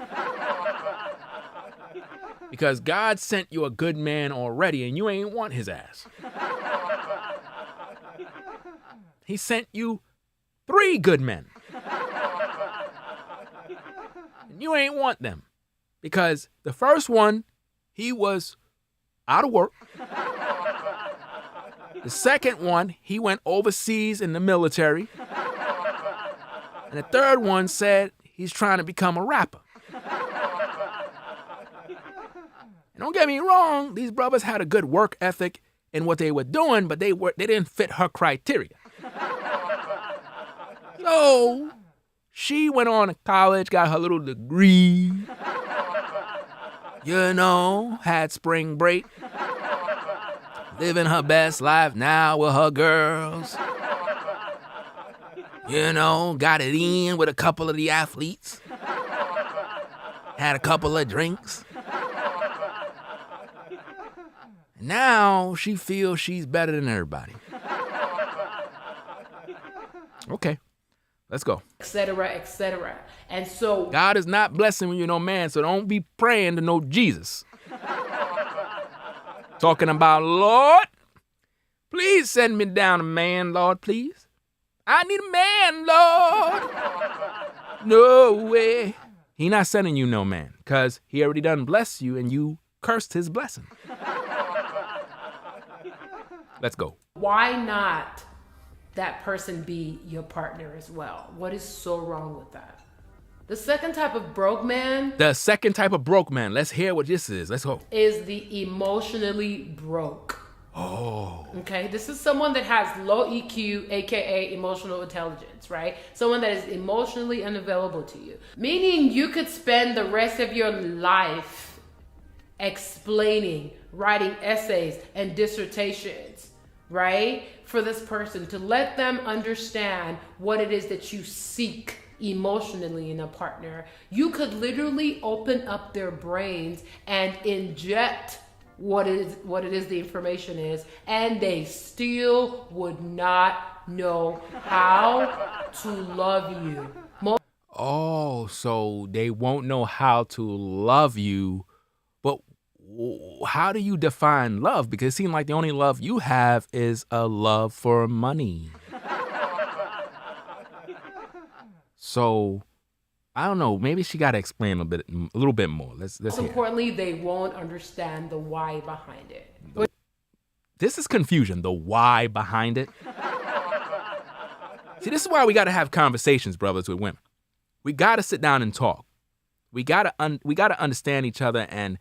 Because God sent you a good man already and you ain't want his ass. He sent you 3 good men. And you ain't want them. Because the first one, he was out of work. The second one, he went overseas in the military. And the third one said he's trying to become a rapper. And don't get me wrong, these brothers had a good work ethic in what they were doing, but they didn't fit her criteria. So she went on to college, got her little degree, had spring break, living her best life now with her girls. Got it in with a couple of the athletes, had a couple of drinks. Now she feels she's better than everybody. Okay, let's go. Etc., etc. And so God is not blessing when you're no man, so don't be praying to no Jesus. Talking about, Lord, please send me down a man, Lord, please. I need a man, Lord. No way. He not sending you no man, because he already done blessed you and you cursed his blessing. Let's go. Why not that person be your partner as well? What is so wrong with that? The second type of broke man. Let's hear what this is. Let's go. Is the emotionally broke. Oh. Okay, this is someone that has low EQ, aka emotional intelligence, right? Someone that is emotionally unavailable to you. Meaning you could spend the rest of your life explaining, writing essays and dissertations, right? for this person, to let them understand what it is that you seek emotionally in a partner. You could literally open up their brains and inject what it is the information is, and they still would not know how to love you. Oh, so they won't know how to love you. But how do you define love? Because it seems like the only love you have is a love for money. So, I don't know. Maybe she got to explain a little bit more. Let's Most hear. importantly, they won't understand the why behind it. This is confusion. The why behind it. See, this is why we got to have conversations, brothers, with women. We got to sit down and talk. We got to understand each other and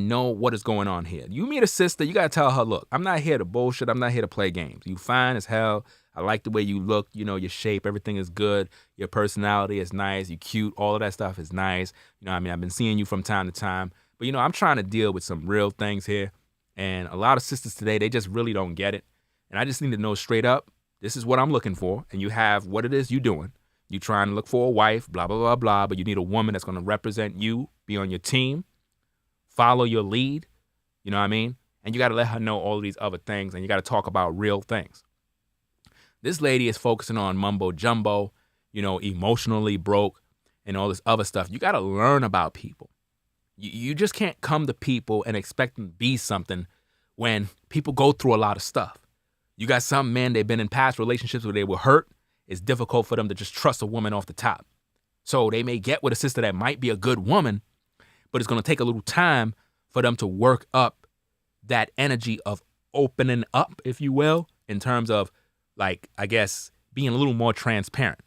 know what is going on here. You meet a sister, you got to tell her, look, I'm not here to bullshit. I'm not here to play games. You fine as hell. I like the way you look. You know, your shape, everything is good. Your personality is nice. You cute. All of that stuff is nice. You know what I mean? I've been seeing you from time to time. But, you know, I'm trying to deal with some real things here. And a lot of sisters today, they just really don't get it. And I just need to know straight up, this is what I'm looking for. And you have what it is you're doing. You trying to look for a wife, blah, blah, blah, blah. But you need a woman that's going to represent you, be on your team, follow your lead. You know what I mean? And you got to let her know all of these other things. And you got to talk about real things. This lady is focusing on mumbo jumbo, you know, emotionally broke and all this other stuff. You got to learn about people. You just can't come to people and expect them to be something when people go through a lot of stuff. You got some men, they've been in past relationships where they were hurt. It's difficult for them to just trust a woman off the top. So they may get with a sister that might be a good woman, but it's going to take a little time for them to work up that energy of opening up, if you will, in terms of, like, I guess, being a little more transparent.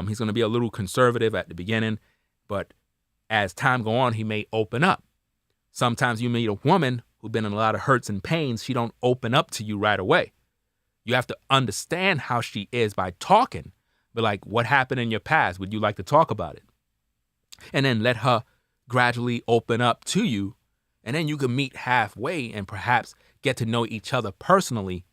He's going to be a little conservative at the beginning, but as time go on, he may open up. Sometimes you meet a woman who's been in a lot of hurts and pains. She don't open up to you right away. You have to understand how she is by talking. But like, what happened in your past? Would you like to talk about it? And then let her gradually open up to you. And then you can meet halfway and perhaps get to know each other personally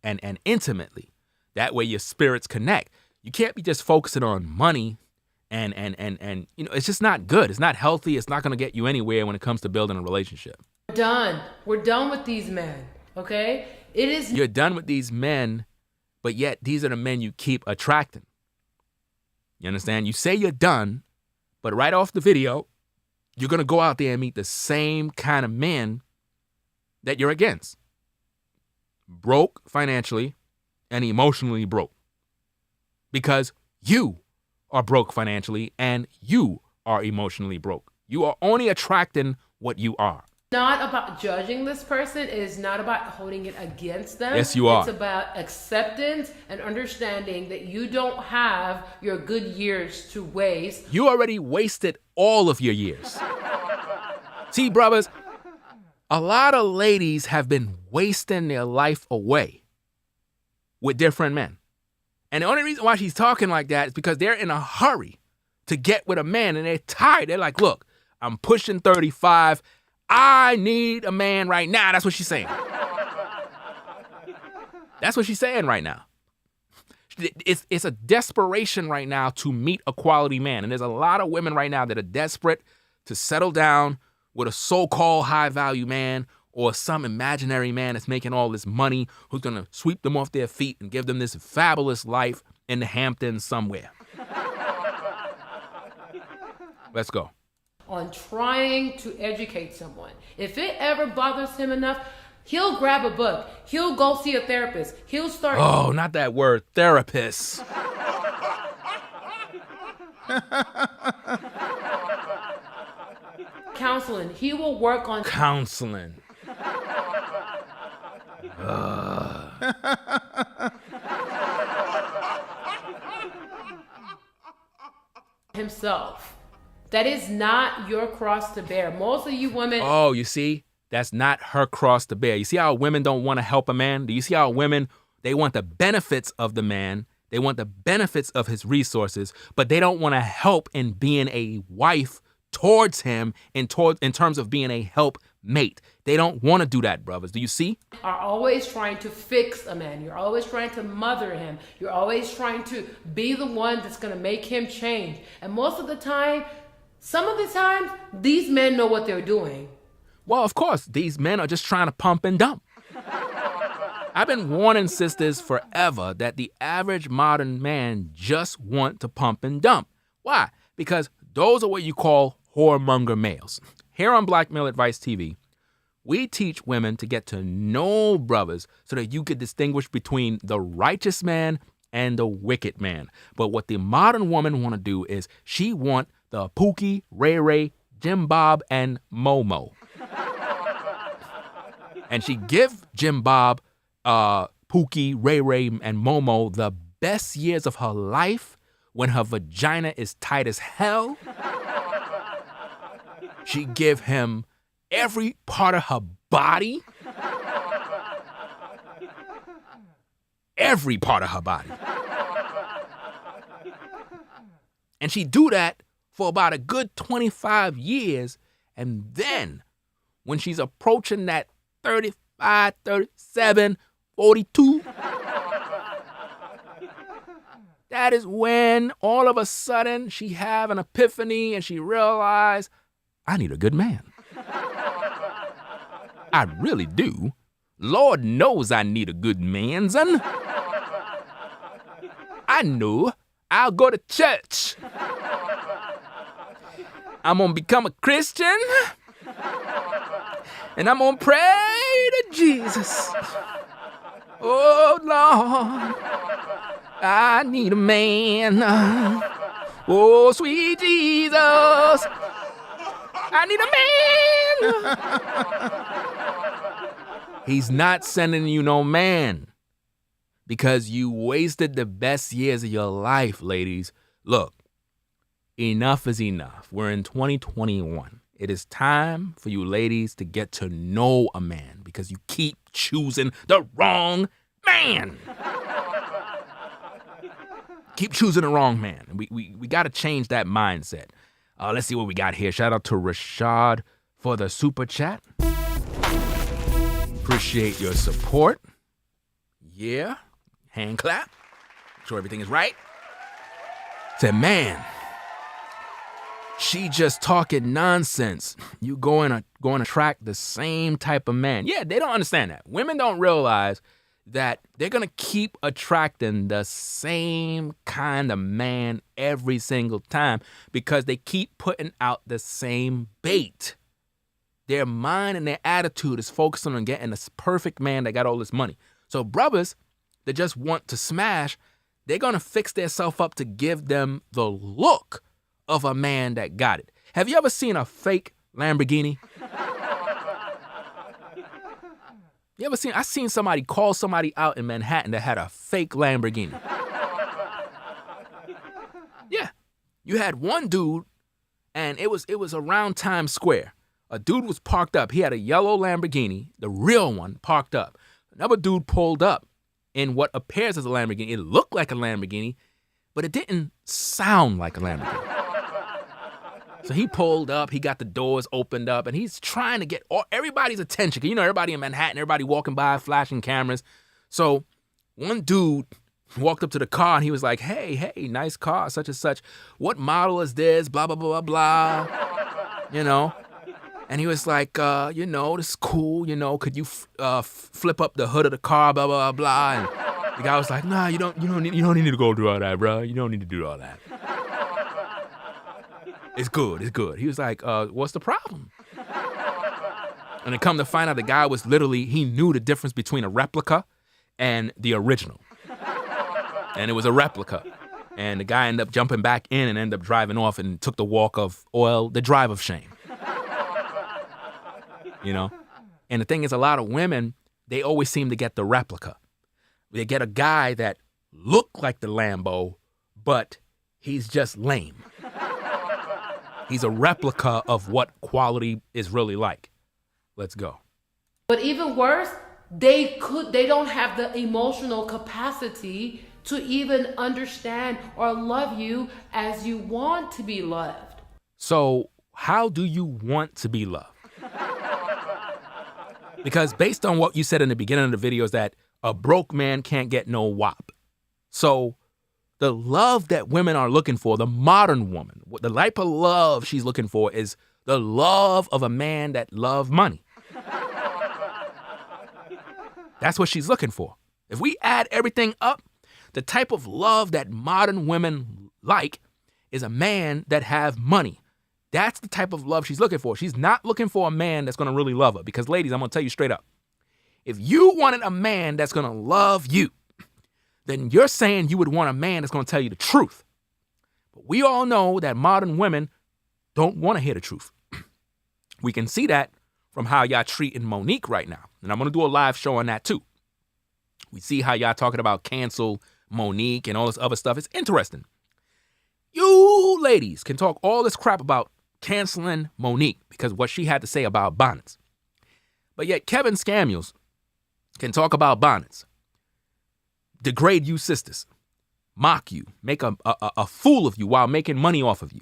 and intimately. That way your spirits connect. You can't be just focusing on money and you know, it's just not good. It's not healthy. It's not going to get you anywhere when it comes to building a relationship. We're done with these men, okay? You're done with these men, but yet these are the men you keep attracting. You understand? You say you're done, but right off the video, you're going to go out there and meet the same kind of men that you're against. Broke financially and emotionally broke. Because you are broke financially and you are emotionally broke. You are only attracting what you are. Not about judging this person. It is not about holding it against them. Yes, you are. It's about acceptance and understanding that you don't have your good years to waste. You already wasted all of your years. See, brothers, a lot of ladies have been wasting their life away with different men. And the only reason why she's talking like that is because they're in a hurry to get with a man and they're tired. They're like, look, I'm pushing 35. I need a man right now. That's what she's saying. That's what she's saying right now. It's a desperation right now to meet a quality man. And there's a lot of women right now that are desperate to settle down with a so-called high-value man or some imaginary man that's making all this money who's going to sweep them off their feet and give them this fabulous life in the Hamptons somewhere. Let's go. On trying to educate someone. If it ever bothers him enough, he'll grab a book. He'll go see a therapist. He'll start... Oh, not that word, therapist. counseling. He will work on... Counseling. himself. That is not your cross to bear. Most of you women... Oh, you see? That's not her cross to bear. You see how women don't want to help a man? Do you see how women, they want the benefits of the man, they want the benefits of his resources, but they don't want to help in being a wife towards him in terms of being a help mate. They don't want to do that, brothers. Do you see? Are always trying to fix a man. You're always trying to mother him. You're always trying to be the one that's going to make him change. And most of the time, some of the times, these men know what they're doing. Well, of course, these men are just trying to pump and dump. I've been warning sisters forever that the average modern man just want to pump and dump. Why? Because those are what you call whoremonger males. Here on Black Male Advice TV, we teach women to get to know brothers so that you can distinguish between the righteous man and the wicked man. But what the modern woman want to do is she want the Pookie, Ray Ray, Jim Bob, and Momo. And she give Jim Bob, Pookie, Ray Ray, and Momo the best years of her life when her vagina is tight as hell. She give him every part of her body. Every part of her body. And she do that for about a good 25 years. And then when she's approaching that 35, 37, 42, that is when all of a sudden she have an epiphany and she realize, I need a good man. I really do. Lord knows I need a good man, son. I know I'll go to church. I'm gonna become a Christian. And I'm gonna pray to Jesus. Oh, Lord, I need a man. Oh, sweet Jesus, I need a man. He's not sending you no man because you wasted the best years of your life, ladies. Look, enough is enough. We're in 2021. It is time for you ladies to get to know a man because you keep choosing the wrong man. Keep choosing the wrong man. We got to change that mindset. Let's see what we got here. Shout out to Rashad for the super chat. Appreciate your support. Yeah. Hand clap. Make sure everything is right. Said, man, she just talking nonsense. You going to attract the same type of man. Yeah, they don't understand that. Women don't realize that they're going to keep attracting the same kind of man every single time because they keep putting out the same bait. Their mind and their attitude is focusing on getting this perfect man that got all this money. So brothers that just want to smash, they're going to fix themselves up to give them the look of a man that got it. Have you ever seen a fake Lamborghini? You ever seen? I seen somebody call somebody out in Manhattan that had a fake Lamborghini. Yeah, you had one dude, and it was around Times Square. A dude was parked up. He had a yellow Lamborghini, the real one, parked up. Another dude pulled up in what appears as a Lamborghini. It looked like a Lamborghini, but it didn't sound like a Lamborghini. So he pulled up, he got the doors opened up, and he's trying to get everybody's attention. 'Cause you know, everybody in Manhattan, everybody walking by, flashing cameras. So one dude walked up to the car, and he was like, hey, nice car, such and such. What model is this? Blah, blah, blah, blah, blah. You know? And he was like, this is cool, could you flip up the hood of the car, blah, blah, blah, blah. And the guy was like, nah, you don't need to go do all that, bro. You don't need to do all that. It's good. He was like, what's the problem? And then come to find out, the guy was he knew the difference between a replica and the original. And it was a replica. And the guy ended up jumping back in and ended up driving off and took the the drive of shame. And the thing is, a lot of women, they always seem to get the replica. They get a guy that looked like the Lambo, but he's just lame. He's a replica of what quality is really like. Let's go. But even worse, they don't have the emotional capacity to even understand or love you as you want to be loved. So how do you want to be loved? Because based on what you said in the beginning of the video is that a broke man can't get no wop. So the love that women are looking for, the modern woman, the type of love she's looking for is the love of a man that loves money. That's what she's looking for. If we add everything up, the type of love that modern women like is a man that have money. That's the type of love she's looking for. She's not looking for a man that's going to really love her. Because, ladies, I'm going to tell you straight up. If you wanted a man that's going to love you, then you're saying you would want a man that's going to tell you the truth. But we all know that modern women don't want to hear the truth. We can see that from how y'all treating Monique right now. And I'm going to do a live show on that too. We see how y'all talking about cancel Monique and all this other stuff. It's interesting. You ladies can talk all this crap about canceling Monique because what she had to say about bonnets. But yet Kevin Samuels can talk about bonnets, degrade you sisters, mock you, make a fool of you while making money off of you.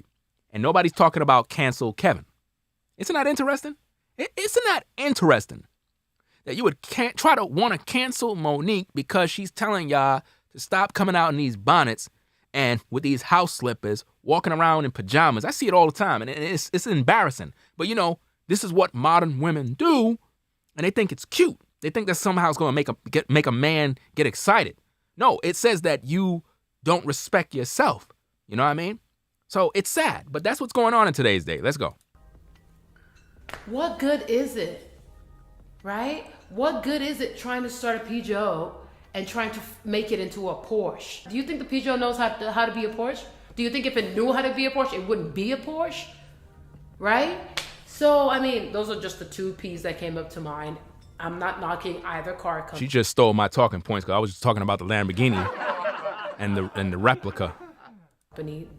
And nobody's talking about cancel Kevin. Isn't that interesting? Isn't that interesting that you would try to want to cancel Monique because she's telling y'all to stop coming out in these bonnets and with these house slippers, walking around in pajamas. I see it all the time, and it's embarrassing. But, you know, this is what modern women do, and they think it's cute. They think that somehow it's going to make a man get excited. No, it says that you don't respect yourself. You know what I mean? So it's sad, but that's what's going on in today's day. Let's go. What good is it, right? What good is it trying to start a Peugeot and trying to make it into a Porsche? Do you think the Peugeot knows how to be a Porsche? Do you think if it knew how to be a Porsche, it wouldn't be a Porsche, right? So, I mean, those are just the two P's that came up to mind. I'm not knocking either car company. She just stole my talking points because I was just talking about the Lamborghini and the replica.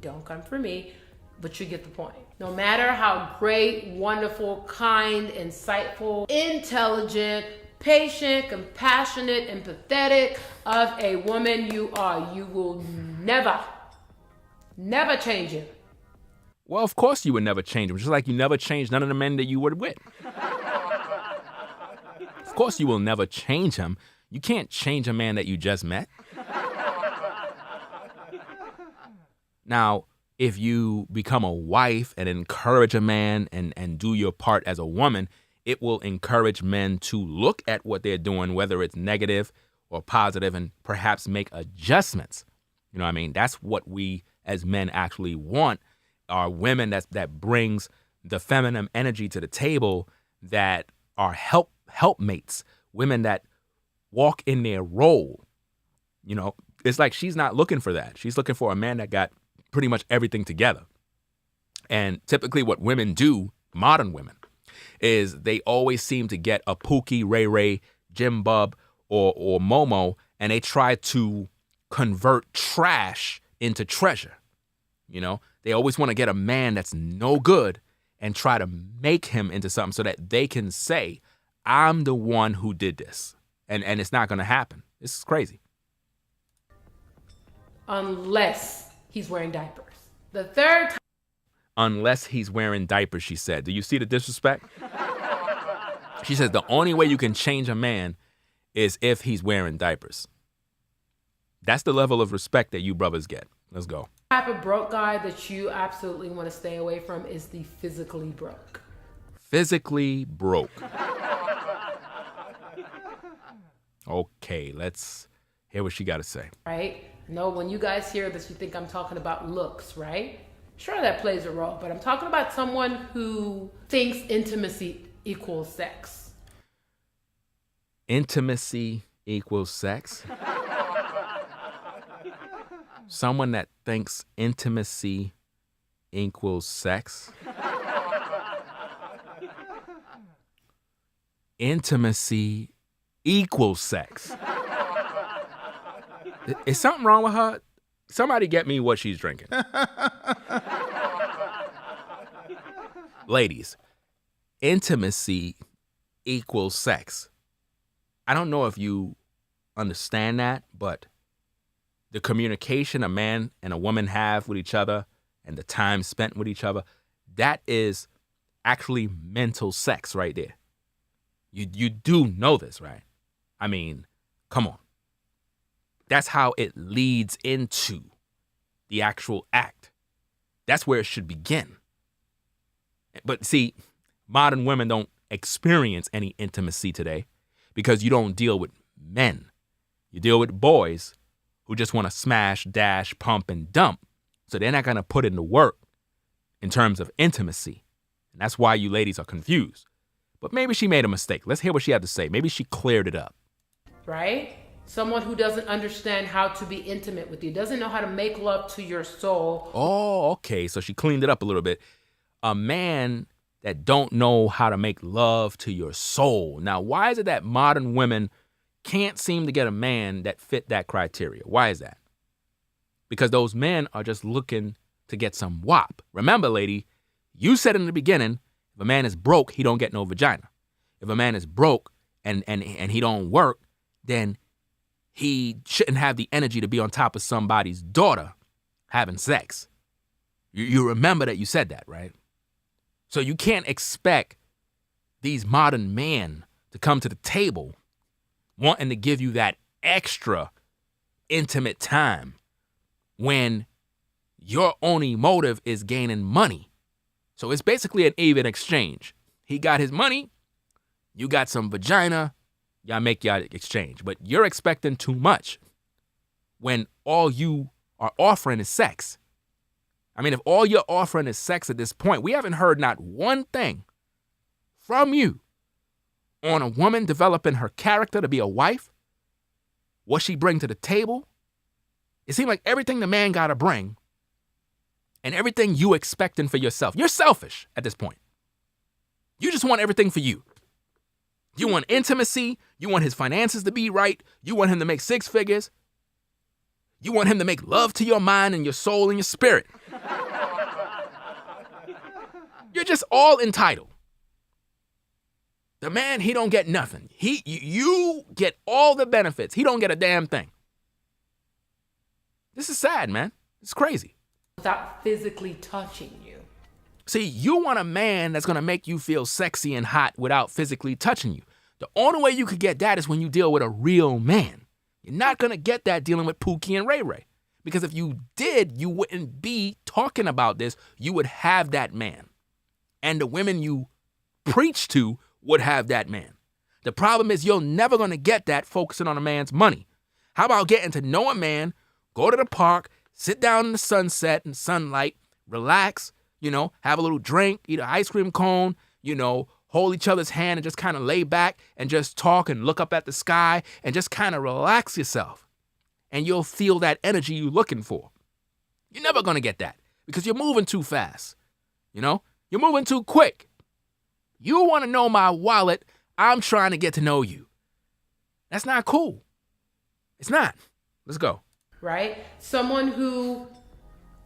Don't come for me, but you get the point. No matter how great, wonderful, kind, insightful, intelligent, patient, compassionate, empathetic of a woman you are, you will never change him. Well, of course you would never change him, just like you never changed none of the men that you were with. Of course you will never change him. You can't change a man that you just met. Now, if you become a wife and encourage a man and do your part as a woman, it will encourage men to look at what they're doing, whether it's negative or positive, and perhaps make adjustments. You know what I mean? That's what we as men actually want, are women that brings the feminine energy to the table, that are helpmates, women that walk in their role. You know, it's like she's not looking for that. She's looking for a man that got pretty much everything together. And typically what women do, modern women, is they always seem to get a Pookie, Ray Ray, Jim Bub, or Momo, and they try to convert trash into treasure. You know, they always want to get a man that's no good and try to make him into something so that they can say, I'm the one who did this. And it's not going to happen. This is crazy. Unless he's wearing diapers. The third time. Unless he's wearing diapers, she said. Do you see the disrespect? She says the only way you can change a man is if he's wearing diapers. That's the level of respect that you brothers get. Let's go. The type of broke guy that you absolutely want to stay away from is the physically broke. Physically broke. Okay, let's hear what she got to say. Right? No, when you guys hear this, you think I'm talking about looks, right? Sure, that plays a role, but I'm talking about someone who thinks intimacy equals sex. Intimacy equals sex? Someone that thinks intimacy equals sex? Intimacy equals sex. Is something wrong with her? Somebody get me what she's drinking. Ladies, intimacy equals sex. I don't know if you understand that, but the communication a man and a woman have with each other and the time spent with each other, that is actually mental sex right there. You do know this, right? I mean, come on. That's how it leads into the actual act. That's where it should begin. But see, modern women don't experience any intimacy today because you don't deal with men. You deal with boys who just want to smash, dash, pump, and dump. So they're not going to put in the work in terms of intimacy. And that's why you ladies are confused. But maybe she made a mistake. Let's hear what she had to say. Maybe she cleared it up. Right? Someone who doesn't understand how to be intimate with you, doesn't know how to make love to your soul. Oh, okay. So she cleaned it up a little bit. A man that don't know how to make love to your soul. Now, why is it that modern women can't seem to get a man that fit that criteria? Why is that? Because those men are just looking to get some wop. Remember, lady, you said in the beginning, if a man is broke, he don't get no vagina. If a man is broke and he don't work, then he shouldn't have the energy to be on top of somebody's daughter having sex. You remember that you said that, right? So you can't expect these modern men to come to the table wanting to give you that extra intimate time when your only motive is gaining money. So it's basically an even exchange. He got his money, you got some vagina, y'all make y'all exchange. But you're expecting too much when all you are offering is sex. I mean, if all you're offering is sex at this point, we haven't heard not one thing from you on a woman developing her character to be a wife, what she bring to the table. It seems like everything the man got to bring and everything you expecting for yourself. You're selfish at this point. You just want everything for you. You want intimacy. You want his finances to be right. You want him to make six figures. You want him to make love to your mind and your soul and your spirit. You're just all entitled. The man, he don't get nothing. You get all the benefits. He don't get a damn thing. This is sad, man. It's crazy. Without physically touching you. See, you want a man that's going to make you feel sexy and hot without physically touching you. The only way you could get that is when you deal with a real man. You're not going to get that dealing with Pookie and Ray Ray. Because if you did, you wouldn't be talking about this. You would have that man. And the women you preach to would have that man. The problem is you're never going to get that focusing on a man's money. How about getting to know a man, go to the park, sit down in the sunset and sunlight, relax, have a little drink, eat an ice cream cone, hold each other's hand and just kind of lay back and just talk and look up at the sky and just kind of relax yourself. And you'll feel that energy you're looking for. You're never going to get that because you're moving too fast. You're moving too quick. You want to know my wallet. I'm trying to get to know you. That's not cool. It's not. Let's go. Right? Someone who,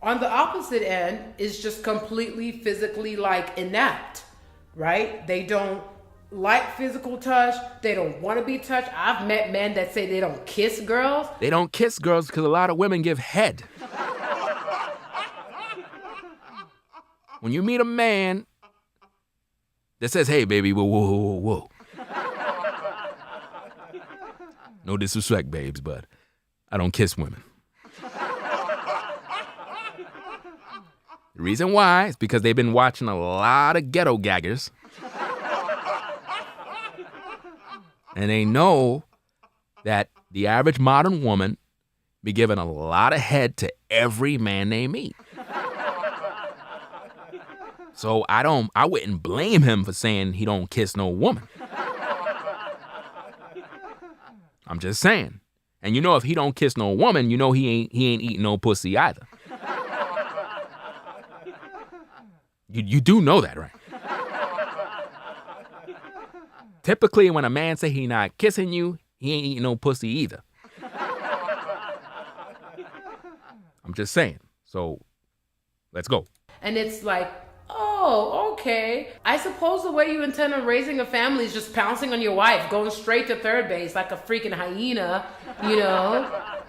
on the opposite end, is just completely physically inept. Right? They don't like physical touch. They don't want to be touched. I've met men that say they don't kiss girls. They don't kiss girls because a lot of women give head. When you meet a man that says, hey, baby, whoa, whoa, whoa, whoa. No disrespect, babes, but I don't kiss women. The reason why is because they've been watching a lot of ghetto gaggers. And they know that the average modern woman be giving a lot of head to every man they meet. So I wouldn't blame him for saying he don't kiss no woman. I'm just saying. And if he don't kiss no woman, he ain't eating no pussy either. You do know that, right? Typically, when a man say he not kissing you, he ain't eating no pussy either. I'm just saying. So, let's go. And it's like, oh, okay. I suppose the way you intend on raising a family is just pouncing on your wife, going straight to third base like a freaking hyena,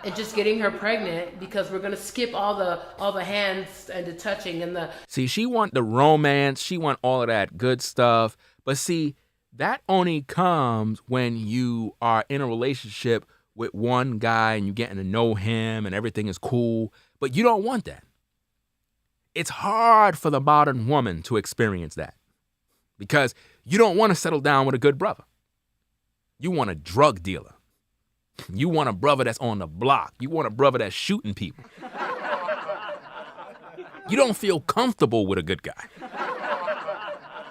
and just getting her pregnant because we're gonna skip all the hands and the touching and the. See, she want the romance, she want all of that good stuff, but see, That only comes when you are in a relationship with one guy and you're getting to know him and everything is cool, but you don't want that. It's hard for the modern woman to experience that because you don't want to settle down with a good brother. You want a drug dealer. You want a brother that's on the block. You want a brother that's shooting people. You don't feel comfortable with a good guy.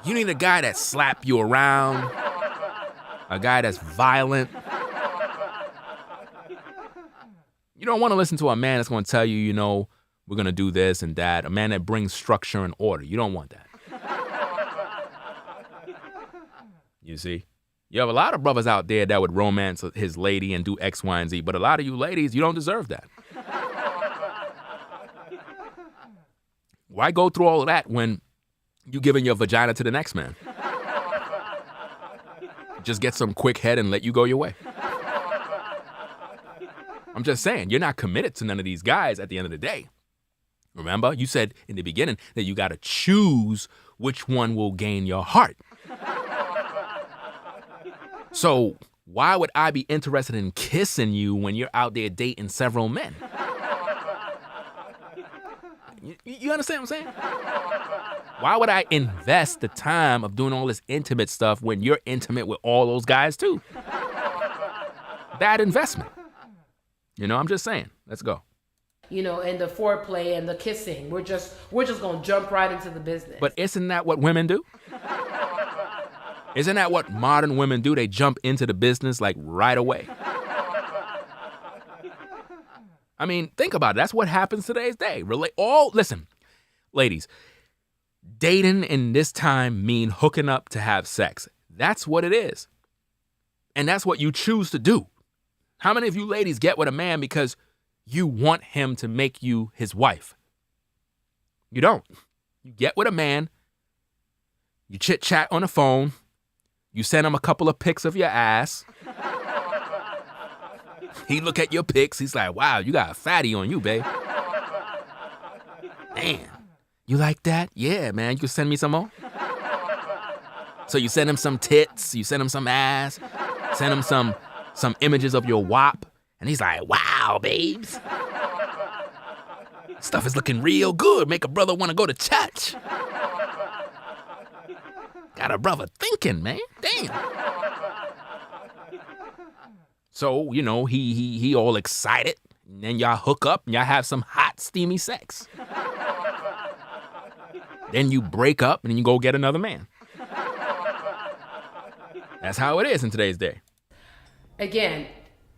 You need a guy that slap you around, a guy that's violent. You don't want to listen to a man that's going to tell you, you know, we're going to do this and that, a man that brings structure and order. You don't want that. You see? You have a lot of brothers out there that would romance his lady and do X, Y, and Z, but a lot of you ladies, you don't deserve that. Why go through all of that when you giving your vagina to the next man? Just get some quick head and let you go your way. I'm just saying, you're not committed to none of these guys at the end of the day. Remember, you said in the beginning that you got to choose which one will gain your heart. So why would I be interested in kissing you when you're out there dating several men? You understand what I'm saying? Why would I invest the time of doing all this intimate stuff when you're intimate with all those guys too? Bad investment. You know, I'm just saying. Let's go. You know, and the foreplay and the kissing, we're just gonna jump right into the business. But isn't that what women do? Isn't that what modern women do? They jump into the business like right away. I mean, think about it. That's what happens today's day. Listen, ladies, dating in this time mean hooking up to have sex. That's what it is. And that's what you choose to do. How many of you ladies get with a man because you want him to make you his wife? You don't. You get with a man, you chit-chat on the phone, you send him a couple of pics of your ass. He look at your pics, he's like, wow, you got a fatty on you, babe. Damn, you like that? Yeah, man, you can send me some more? So you send him some tits, you send him some ass, send him some images of your wop, and he's like, wow, babes. Stuff is looking real good, make a brother want to go to church. Got a brother thinking, man, damn. So, you know, he all excited, and then y'all hook up, and y'all have some hot, steamy sex. Then you break up, and then you go get another man. That's how it is in today's day. Again,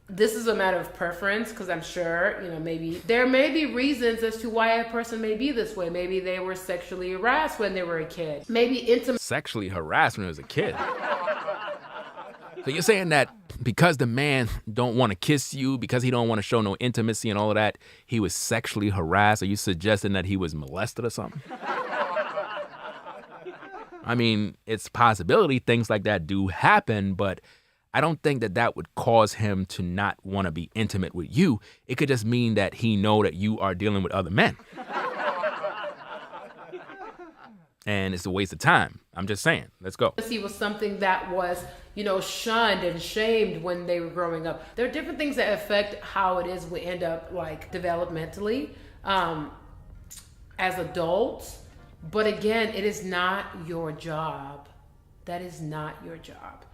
this is a matter of preference, because I'm sure, you know, maybe there may be reasons as to why a person may be this way. Maybe they were sexually harassed when they were a kid. Maybe intimate. Sexually harassed when he was a kid. So you're saying that because the man don't want to kiss you, because he don't want to show no intimacy and all of that, he was sexually harassed? Are you suggesting that he was molested or something? I mean, it's a possibility things like that do happen, but I don't think that that would cause him to not want to be intimate with you. It could just mean that he know that you are dealing with other men. And it's a waste of time. I'm just saying. Let's go. He was something that was, you know, shunned and shamed when they were growing up. There are different things that affect how it is we end up like developmentally as adults. But again, it is not your job. That is not your job.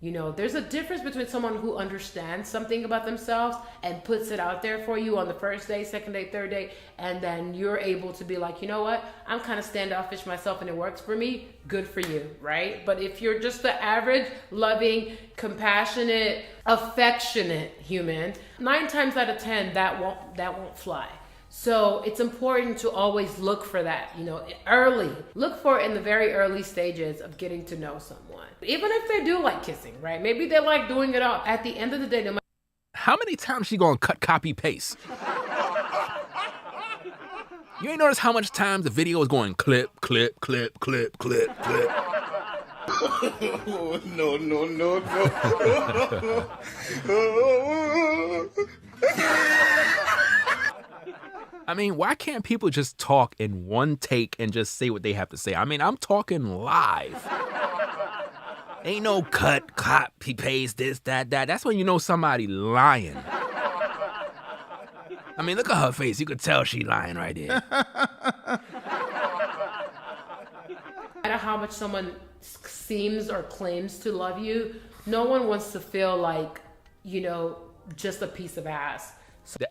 You know, there's a difference between someone who understands something about themselves and puts it out there for you on the first day, second day, third day, and then you're able to be like, you know what, I'm kind of standoffish myself and it works for me. Good for you, right? But if you're just the average, loving, compassionate, affectionate human, 9 times out of 10, that won't fly. So it's important to always look for that, you know, early. Look for it in the very early stages of getting to know someone. Even if they do like kissing, right? Maybe they like doing it all. At the end of the day, no matter. How many times she gonna cut, copy, paste? You ain't notice how much times the video is going clip, clip, clip, clip, clip, clip. No. I mean, why can't people just talk in one take and just say what they have to say? I mean, I'm talking live. Ain't no cut, cop, he pays this, that. That's when you know somebody lying. I mean, look at her face. You could tell she lying right there. No matter how much someone seems or claims to love you, no one wants to feel like, you know, just a piece of ass.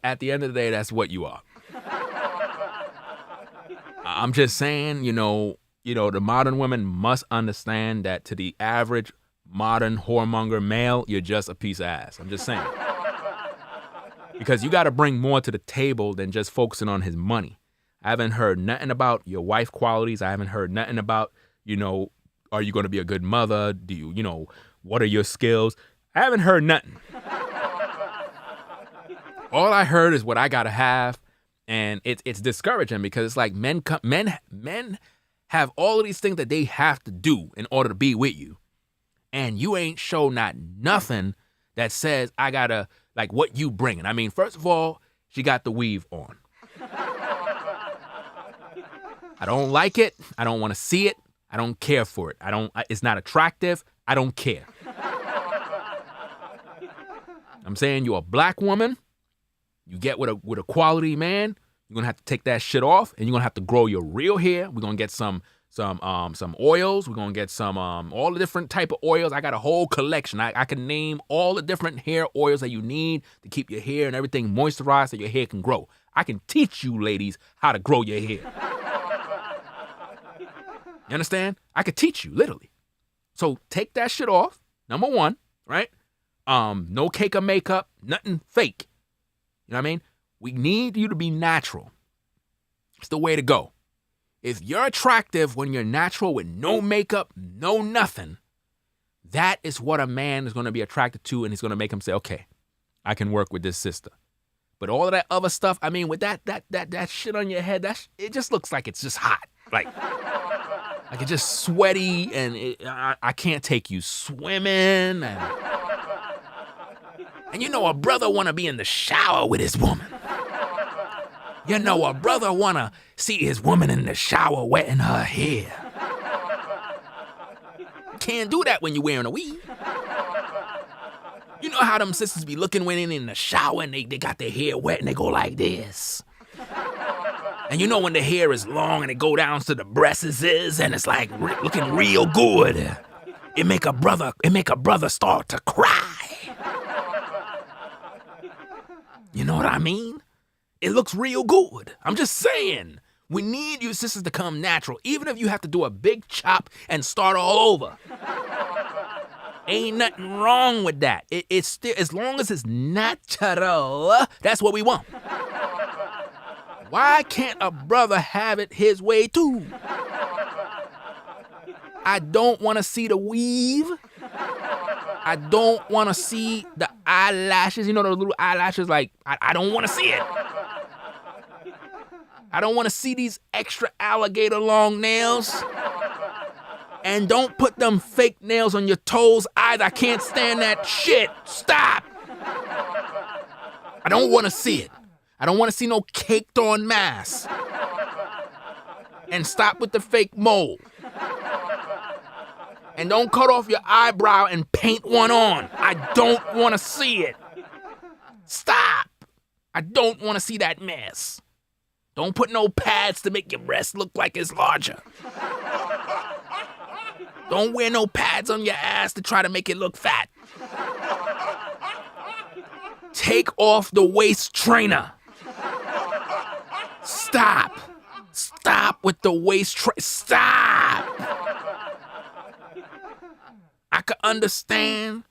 At the end of the day, that's what you are. I'm just saying, you know, the modern women must understand that to the average modern whoremonger male, you're just a piece of ass. I'm just saying. Because you got to bring more to the table than just focusing on his money. I haven't heard nothing about your wife qualities. I haven't heard nothing about, you know, are you going to be a good mother? Do you, you know, what are your skills? I haven't heard nothing. All I heard is what I got to have. And it's discouraging because it's like men have all of these things that they have to do in order to be with you. And you ain't show not nothing that says I gotta, like, what you bringing. I mean, first of all, she got the weave on. I don't like it. I don't want to see it. I don't care for it. It's not attractive. I don't care. I'm saying you're a black woman. You get with a quality man, you're gonna have to take that shit off, and you're gonna have to grow your real hair. We're gonna get some oils. We're gonna get some all the different type of oils. I got a whole collection. I can name all the different hair oils that you need to keep your hair and everything moisturized so your hair can grow. I can teach you ladies how to grow your hair. You understand? I could teach you, literally. So take that shit off. Number one, right? No cake or makeup, nothing fake. You know what I mean? We need you to be natural. It's the way to go. If you're attractive when you're natural with no makeup, no nothing, that is what a man is going to be attracted to, and he's going to make him say, okay, I can work with this sister. But all of that other stuff, I mean, with that shit on your head, it just looks like it's just hot. Like it's just sweaty, and I can't take you swimming. And you know a brother want to be in the shower with his woman. You know a brother want to see his woman in the shower wetting her hair. Can't do that when you're wearing a weave. You know how them sisters be looking when in the shower and they got their hair wet and they go like this. And you know when the hair is long and it go down to the breasts and it's like looking real good. It make a brother start to cry. You know what I mean? It looks real good. I'm just saying. We need you sisters to come natural, even if you have to do a big chop and start all over. Ain't nothing wrong with that. It's still, as long as it's natural, that's what we want. Why can't a brother have it his way too? I don't want to see the weave. I don't want to see the eyelashes. You know those little eyelashes? Like, I don't want to see it. I don't want to see these extra alligator long nails. And don't put them fake nails on your toes either. I can't stand that shit. Stop. I don't want to see it. I don't want to see no caked on mask. And stop with the fake mole. And don't cut off your eyebrow and paint one on. I don't want to see it. Stop. I don't want to see that mess. Don't put no pads to make your breast look like it's larger. Don't wear no pads on your ass to try to make it look fat. Take off the waist trainer. Stop. Stop with the waist trainer. Stop. I could understand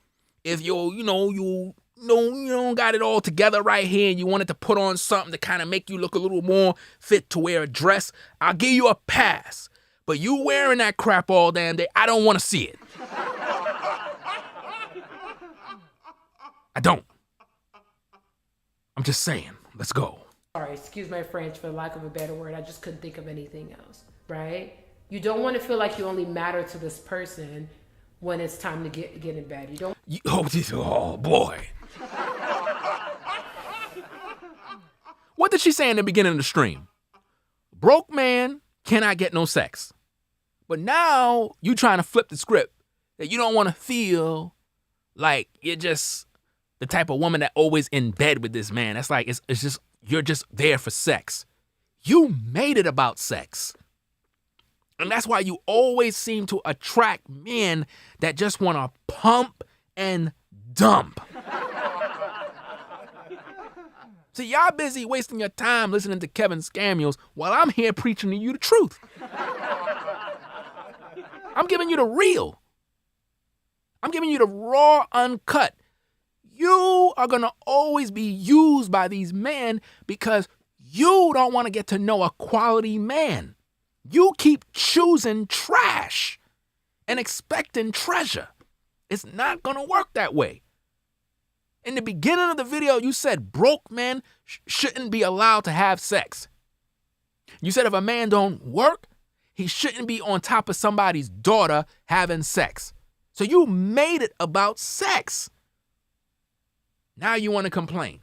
if you don't got it all together right here and you wanted to put on something to kind of make you look a little more fit to wear a dress. I'll give you a pass. But you wearing that crap all damn day, I don't want to see it. I don't. I'm just saying, let's go. Sorry, excuse my French for lack of a better word. I just couldn't think of anything else, right? You don't want to feel like you only matter to this person when it's time to get in bed. You don't. Oh boy. What did she say in the beginning of the stream? Broke man cannot get no sex. But now you trying to flip the script That you don't want to feel like you're just the type of woman that always in bed with this man. That's like, it's just, you're just there for sex. You made it about sex. And that's why you always seem to attract men that just want to pump and dump. See, y'all busy wasting your time listening to Kevin Scamulls while I'm here preaching to you the truth. I'm giving you the real. I'm giving you the raw, uncut. You are going to always be used by these men because you don't want to get to know a quality man. You keep choosing trash and expecting treasure. It's not going to work that way. In the beginning of the video, you said broke men shouldn't be allowed to have sex. You said if a man don't work, he shouldn't be on top of somebody's daughter having sex. So you made it about sex. Now you want to complain.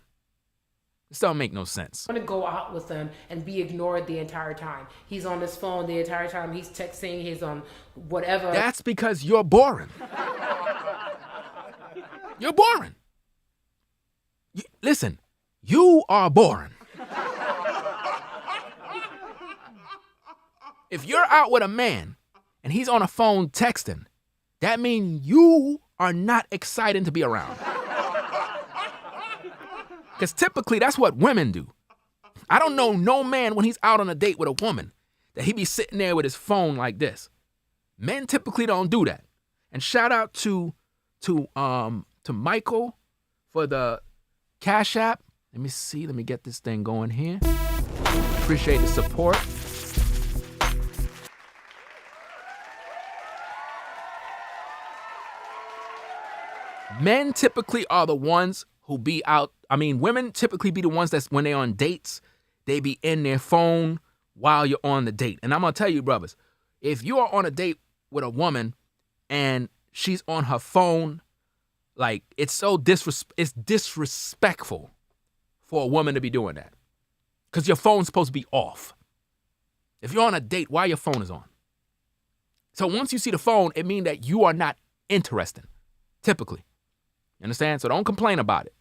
This don't make no sense. I want to go out with him and be ignored the entire time. He's on his phone the entire time. He's texting. He's on whatever. That's because you're boring. You're boring. Listen, you are boring. If you're out with a man and he's on a phone texting, that means you are not exciting to be around. Because typically that's what women do. I don't know no man when he's out on a date with a woman that he be sitting there with his phone like this. Men typically don't do that. And shout out to Michael for the Cash App. Let me see. Let me get this thing going here. Appreciate the support. Men typically are the ones who be out. I mean, women typically be the ones that's when they're on dates, they be in their phone while you're on the date. And I'm going to tell you, brothers, if you are on a date with a woman and she's on her phone, like it's disrespectful for a woman to be doing that. Because your phone's supposed to be off. If you're on a date, why your phone is on? So once you see the phone, it means that you are not interested, typically. You understand? So don't complain about it.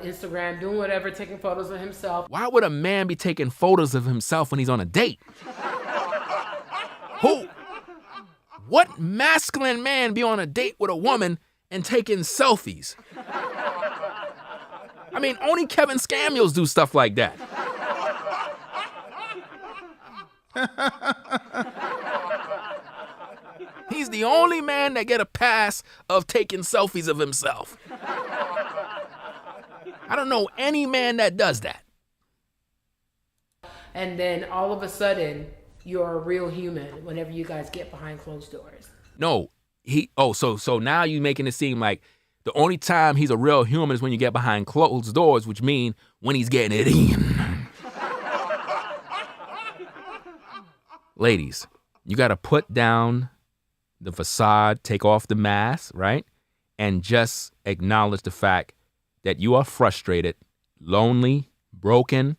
Instagram, doing whatever, taking photos of himself. Why would a man be taking photos of himself when he's on a date? Who? What masculine man be on a date with a woman and taking selfies? I mean, only Kevin Scamulls do stuff like that. He's the only man that get a pass of taking selfies of himself. I don't know any man that does that. And then all of a sudden, you're a real human whenever you guys get behind closed doors. No, so now you making it seem like the only time he's a real human is when you get behind closed doors, which mean when he's getting it in. Ladies, you got to put down the facade, take off the mask, right? And just acknowledge the fact that you are frustrated, lonely, broken,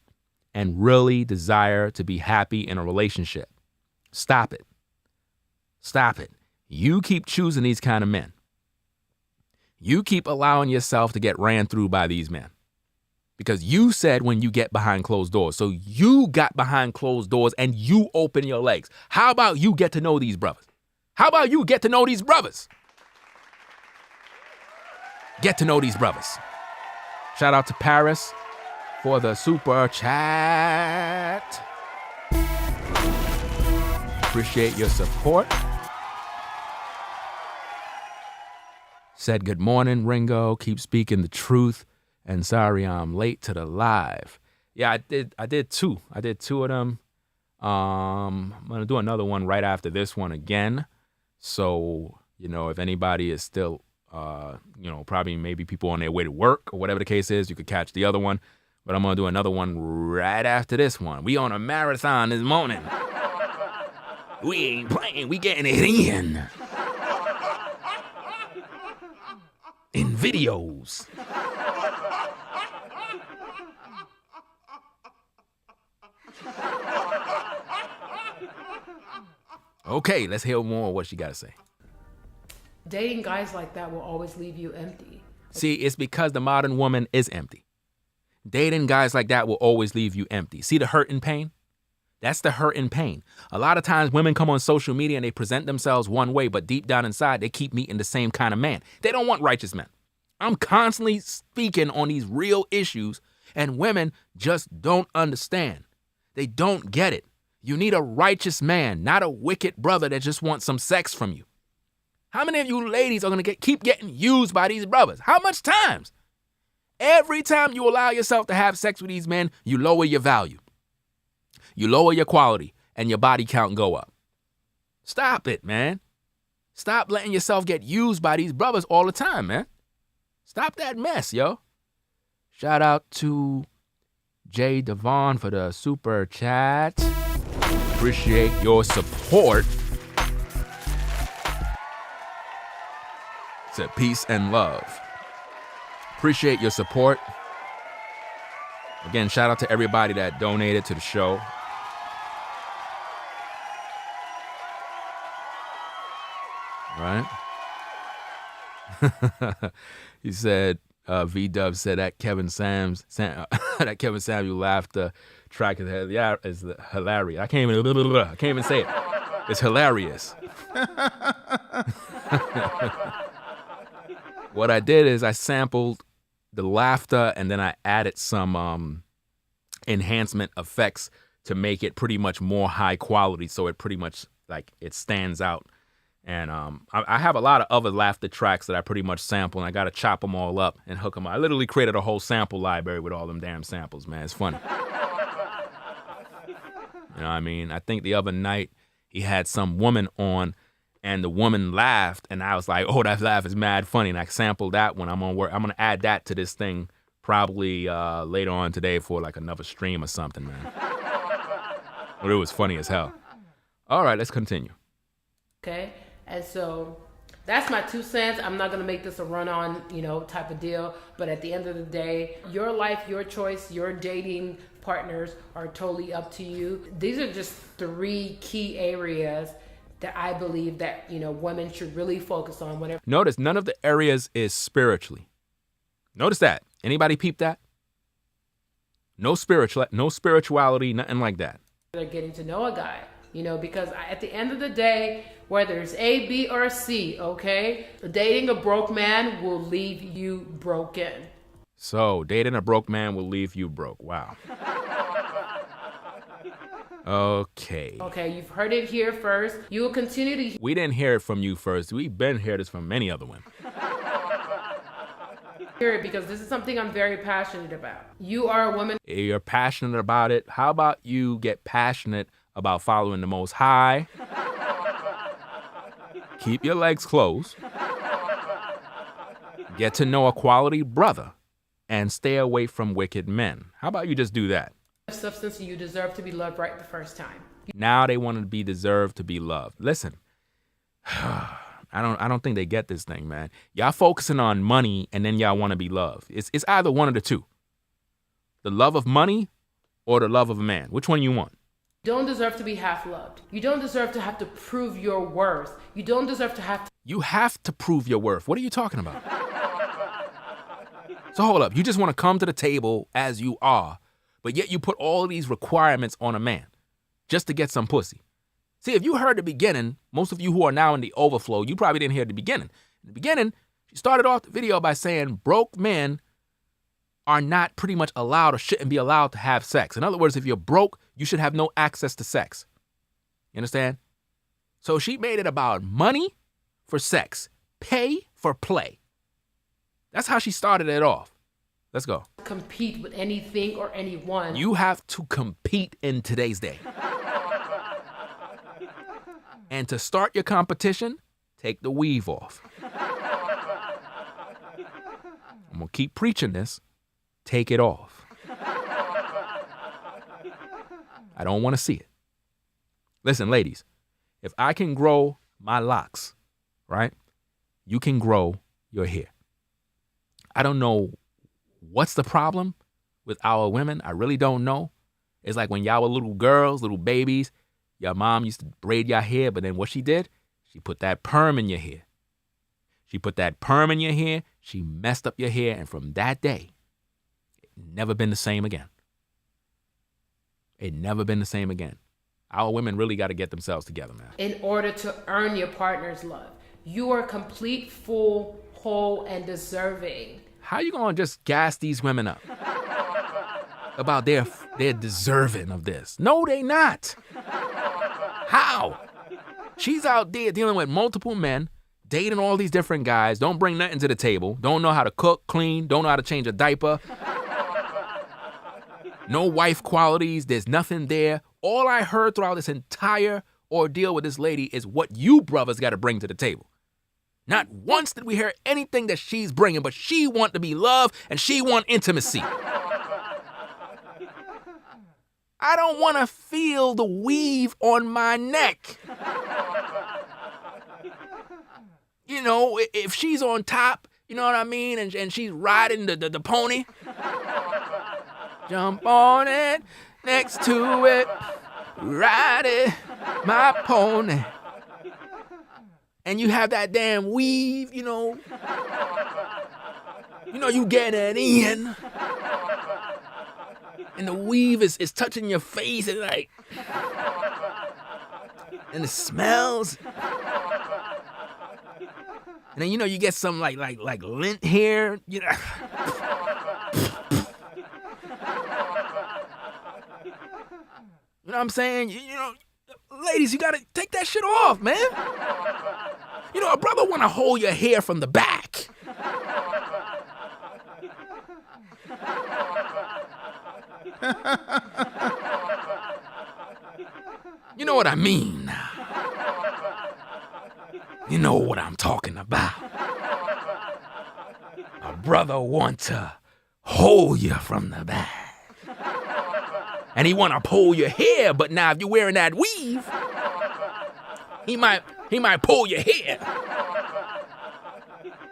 and really desire to be happy in a relationship. Stop it. Stop it. You keep choosing these kind of men. You keep allowing yourself to get ran through by these men. Because you said when you get behind closed doors. So you got behind closed doors and you open your legs. How about you get to know these brothers? How about you get to know these brothers? Get to know these brothers. Shout out to Paris for the super chat. Appreciate your support. Said good morning, Ringo. Keep speaking the truth. And sorry I'm late to the live. Yeah, I did two. I did two of them. I'm gonna do another one right after this one again. So, if anybody is still probably maybe people on their way to work or whatever the case is, you could catch the other one. But I'm going to do another one right after this one. We on a marathon this morning. We ain't playing. We getting it in. In videos. Okay, let's hear more of what she got to say. Dating guys like that will always leave you empty. See, it's because the modern woman is empty. Dating guys like that will always leave you empty. See the hurt and pain? That's the hurt and pain. A lot of times women come on social media and they present themselves one way, but deep down inside, they keep meeting the same kind of man. They don't want righteous men. I'm constantly speaking on these real issues, and women just don't understand. They don't get it. You need a righteous man, not a wicked brother that just wants some sex from you. How many of you ladies are going to keep getting used by these brothers? How much times? Every time you allow yourself to have sex with these men, you lower your value. You lower your quality, and your body count go up. Stop it, man. Stop letting yourself get used by these brothers all the time, man. Stop that mess, yo. Shout out to Jay Devon for the super chat. Appreciate your support. Said peace and love. Appreciate your support. Again, shout out to everybody that donated to the show. Right? He said, V-Dub said that Kevin Samuel laughter track is hilarious. I can't even say it. It's hilarious. What I did is I sampled the laughter and then I added some enhancement effects to make it pretty much more high quality, so it pretty much like it stands out. And I have a lot of other laughter tracks that I pretty much sample, and I got to chop them all up and hook them up. I literally created a whole sample library with all them damn samples, man. It's funny. You know what I mean? I think the other night he had some woman on, and the woman laughed, and I was like, oh, that laugh is mad funny, and I sampled that one. I'm going to add that to this thing probably later on today for like another stream or something, man. But it was funny as hell. All right, let's continue. Okay? And so that's my 2 cents. I'm not going to make this a run-on, type of deal. But at the end of the day, your life, your choice, your dating partners are totally up to you. These are just 3 key areas that I believe that, women should really focus on. Whenever. Notice none of the areas is spiritually. Notice that. Anybody peep that? No spirituality, nothing like that. They're getting to know a guy. Because at the end of the day, whether it's A, B, or C, okay, dating a broke man will leave you broken. So, dating a broke man will leave you broke. Wow. Okay. Okay, you've heard it here first. You will continue to... We didn't hear it from you first. We've been heard this from many other women. Hear it because this is something I'm very passionate about. You are a woman... You're passionate about it. How about you get passionate about following the Most High? Keep your legs closed. Get to know a quality brother and stay away from wicked men. How about you just do that? Substance, you deserve to be loved right the first time. Now they want to be deserved to be loved. Listen, I don't think they get this thing, man. Y'all focusing on money and then y'all want to be loved. It's either one of the two. The love of money or the love of a man. Which one you want? You don't deserve to be half loved. You don't deserve to have to prove your worth. You don't deserve to have to... You have to prove your worth. What are you talking about? So hold up. You just want to come to the table as you are, but yet you put all of these requirements on a man just to get some pussy. See, if you heard the beginning, most of you who are now in the overflow, you probably didn't hear the beginning. In the beginning, she started off the video by saying broke men are not pretty much allowed or shouldn't be allowed to have sex. In other words, if you're broke, you should have no access to sex. You understand? So she made it about money for sex, pay for play. That's how she started it off. Let's go. Compete with anything or anyone. You have to compete in today's day. And to start your competition, take the weave off. I'm going to keep preaching this. Take it off. I don't want to see it. Listen, ladies, if I can grow my locks, right, you can grow your hair. I don't know what's the problem with our women. I really don't know. It's like when y'all were little girls, little babies, your mom used to braid your hair, but then what she did, she put that perm in your hair. She put that perm in your hair. She messed up your hair. And from that day, it never been the same again. It never been the same again. Our women really got to get themselves together, man. In order to earn your partner's love, you are complete, full, whole, and deserving. How you going to just gas these women up about they're deserving of this? No, they not. How? She's out there dealing with multiple men, dating all these different guys, don't bring nothing to the table, don't know how to cook, clean, don't know how to change a diaper. No wife qualities, there's nothing there. All I heard throughout this entire ordeal with this lady is what you brothers got to bring to the table. Not once did we hear anything that she's bringing, but she want to be loved and she want intimacy. I don't want to feel the weave on my neck. You know, if she's on top, you know what I mean, and she's riding the pony. Jump on it, next to it, ride it, my pony. And you have that damn weave, you know. You get it in. And the weave is touching your face and like, and it smells. And then, you get some like lint hair, You know what I'm saying? Ladies, you gotta take that shit off, man. A brother wanna hold your hair from the back. You know what I mean? You know what I'm talking about. A brother want to hold you from the back. And he want to pull your hair, but now if you're wearing that weave, he might pull your hair.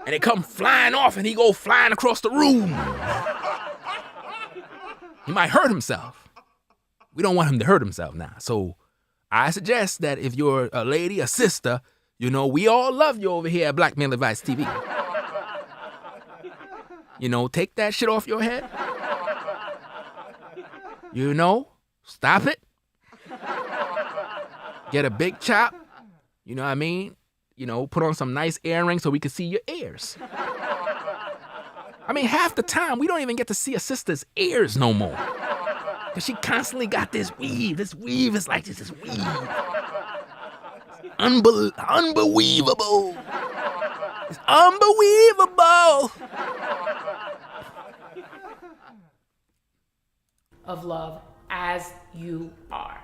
And it come flying off and he go flying across the room. He might hurt himself. We don't want him to hurt himself now. So I suggest that if you're a lady, a sister, we all love you over here at Black Male Advice TV. Take that shit off your head. Stop it. Get a big chop. You know what I mean? Put on some nice earrings so we can see your ears. I mean, half the time, we don't even get to see a sister's ears no more. Because she constantly got this weave. This weave is like this weave. Unbelievable. It's unbelievable. Of love as you are.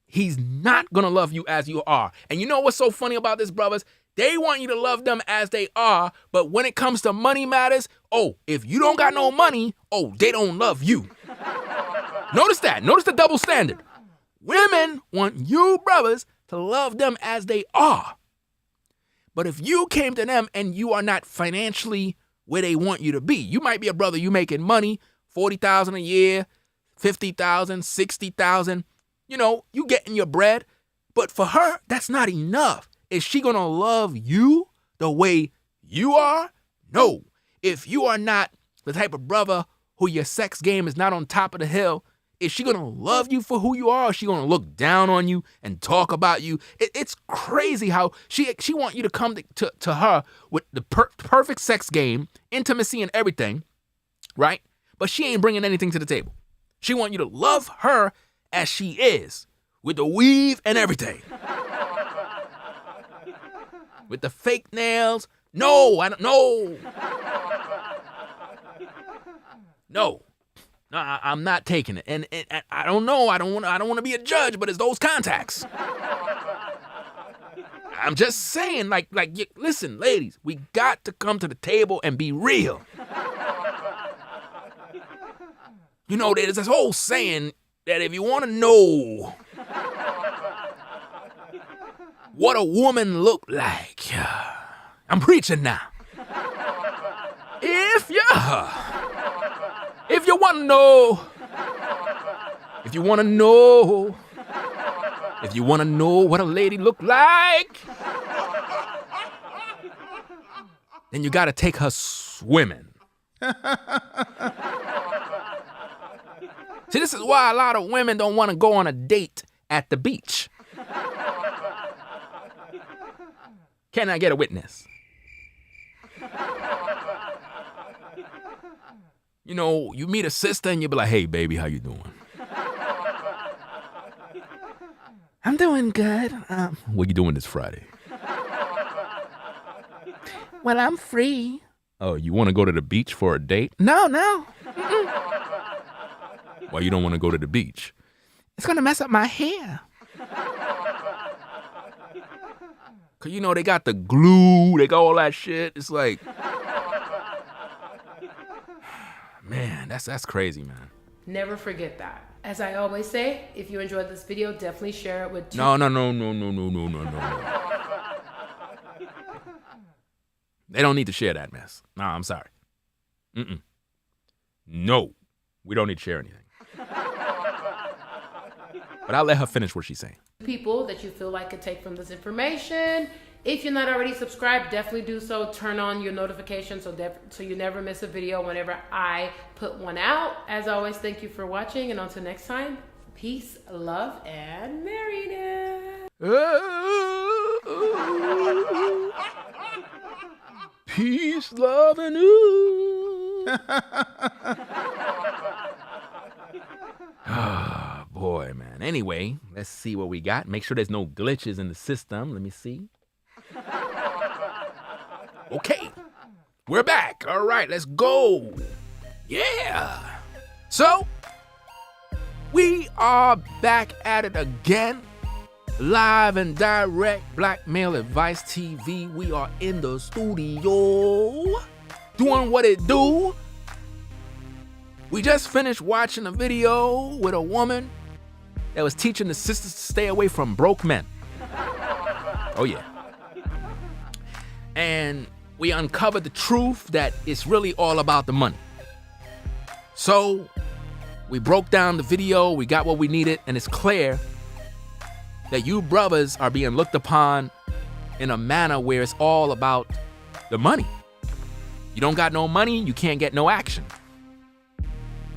He's not gonna love you as you are. And you know what's so funny about this, brothers? They want you to love them as they are, but when it comes to money matters, if you don't got no money, they don't love you. Notice that. Notice the double standard. Women want you brothers to love them as they are. But if you came to them and you are not financially where they want you to be, you might be a brother, you making money, $40,000 a year, $50,000, $60,000, you getting your bread. But for her, that's not enough. Is she going to love you the way you are? No. If you are not the type of brother who your sex game is not on top of the hill, is she going to love you for who you are? Or is she going to look down on you and talk about you? It's crazy how she want you to come to her with the perfect sex game, intimacy and everything, right? But she ain't bringing anything to the table. She want you to love her as she is, with the weave and everything. With the fake nails. No, I don't know. No, I'm not taking it. And I don't know. I don't want to be a judge, but it's those contacts. I'm just saying, listen, ladies, we got to come to the table and be real. There's this whole saying that if you want to know what a woman look like, I'm preaching now. If you want to know, if you want to know what a lady look like, then you gotta take her swimming. See, this is why a lot of women don't want to go on a date at the beach. Can I get a witness? You know, you meet a sister and you be like, hey, baby, how you doing? I'm doing good. What you doing this Friday? Well, I'm free. Oh, you want to go to the beach for a date? No. Why you don't want to go to the beach? It's going to mess up my hair. Because, you know, they got the glue. They got all that shit. It's like, man, that's crazy, man. Never forget that. As I always say, if you enjoyed this video, definitely share it with No. They don't need to share that mess. No, I'm sorry. No, we don't need to share anything. But I'll let her finish what she's saying. people that you feel like could take from this information. If you're not already subscribed, definitely do so. Turn on your notifications so you never miss a video whenever I put one out. As always, thank you for watching, and until next time, peace, love, and merriness. Peace, love, and ooh. Oh, boy, man. Anyway, let's see what we got. Make sure there's no glitches in the system. Let me see. Okay, we're back. All right, let's go. Yeah. So, we are back at it again. Live and direct, Black Male Advice TV. We are in the studio doing what it do. We just finished watching a video with a woman that was teaching the sisters to stay away from broke men. Oh, yeah. And we uncovered the truth that it's really all about the money. So we broke down the video, we got what we needed, and it's clear that you brothers are being looked upon in a manner where it's all about the money. You don't got no money, you can't get no action.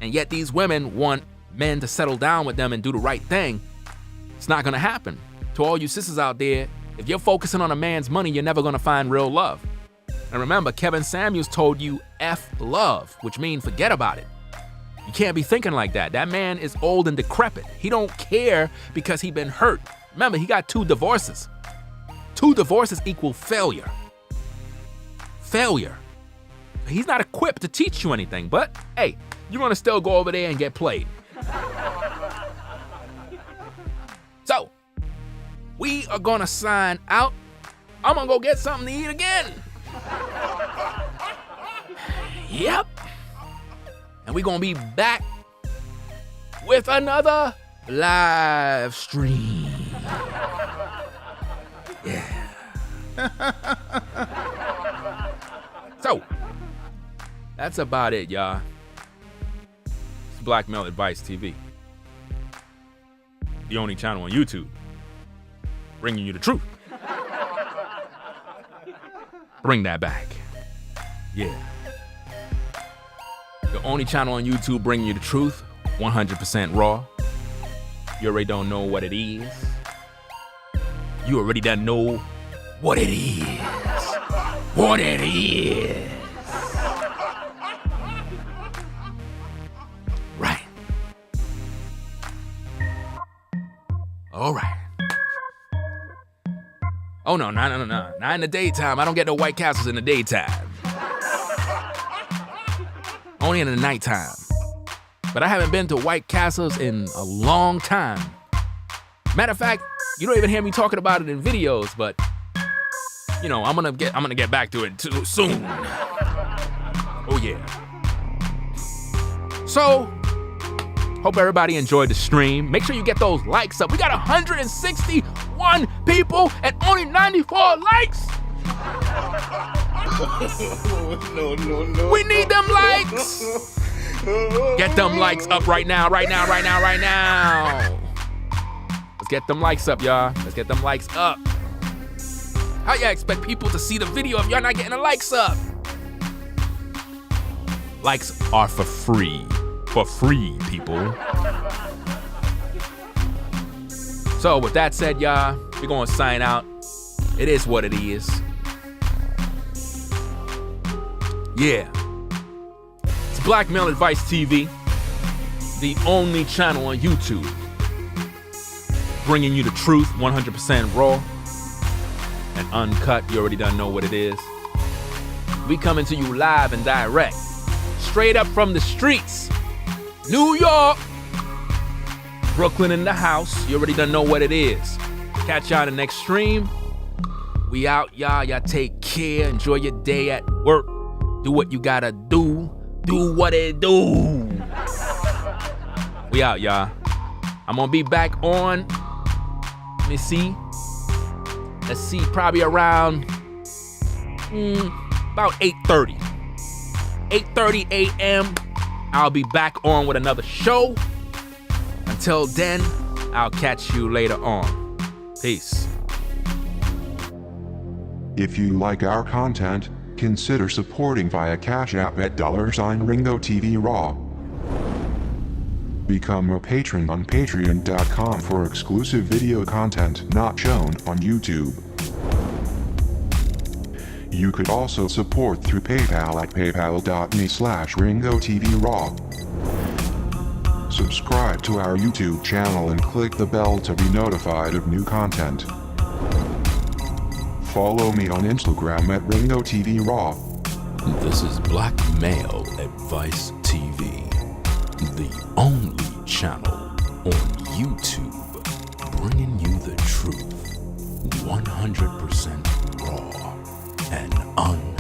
And yet these women want men to settle down with them and do the right thing. It's not gonna happen. To all you sisters out there, if you're focusing on a man's money, you're never gonna find real love. And remember, Kevin Samuels told you F love, which means forget about it. You can't be thinking like that. That man is old and decrepit. He don't care because he been hurt. Remember, he got 2 divorces. 2 divorces equal failure. Failure. He's not equipped to teach you anything, but hey, you're gonna still go over there and get played. So, we are gonna sign out. I'm gonna go get something to eat again. Yep. And we're gonna be back with another live stream. Yeah. So, that's about it, y'all. It's Black Male Advice TV. The only channel on YouTube bringing you the truth. Bring that back. Yeah. The only channel on YouTube bringing you the truth, 100% raw. You already don't know what it is. You already don't know what it is. What it is. Right. All right. Oh, no. Not in the daytime. I don't get no White Castles in the daytime. Only in the nighttime. But I haven't been to White Castles in a long time. Matter of fact, you don't even hear me talking about it in videos, but you know, I'm gonna get back to it too soon. Oh yeah. So, hope everybody enjoyed the stream. Make sure you get those likes up. We got 161 people and only 94 likes. No. We need them likes. Get them likes up right now. Let's get them likes up, y'all. Let's get them likes up. How y'all expect people to see the video if y'all not getting the likes up? Likes are for free. For free, people. So with that said, y'all, we're gonna sign out. It is what it is. Yeah. It's Black Male Advice TV, the only channel on YouTube bringing you the truth 100% raw and uncut. You already done know what it is. We coming to you live and direct, straight up from the streets. New York, Brooklyn in the house. You already done know what it is. Catch y'all in the next stream. We out, y'all. Y'all take care. Enjoy your day at work. Do what you gotta do. Do what it do. We out, y'all. I'm gonna be back on. Let me see. Let's see, probably around about 8:30. 8:30 a.m. I'll be back on with another show. Until then, I'll catch you later on. Peace. If you like our content, consider supporting via Cash App at $Ringo TV Raw. Become a patron on patreon.com for exclusive video content not shown on YouTube. You could also support through PayPal at paypal.me/Ringo TV Raw. Subscribe to our YouTube channel and click the bell to be notified of new content. Follow me on Instagram at Ringo TV Raw. This is Black Male Advice TV, the only channel on YouTube bringing you the truth 100% raw and uncut.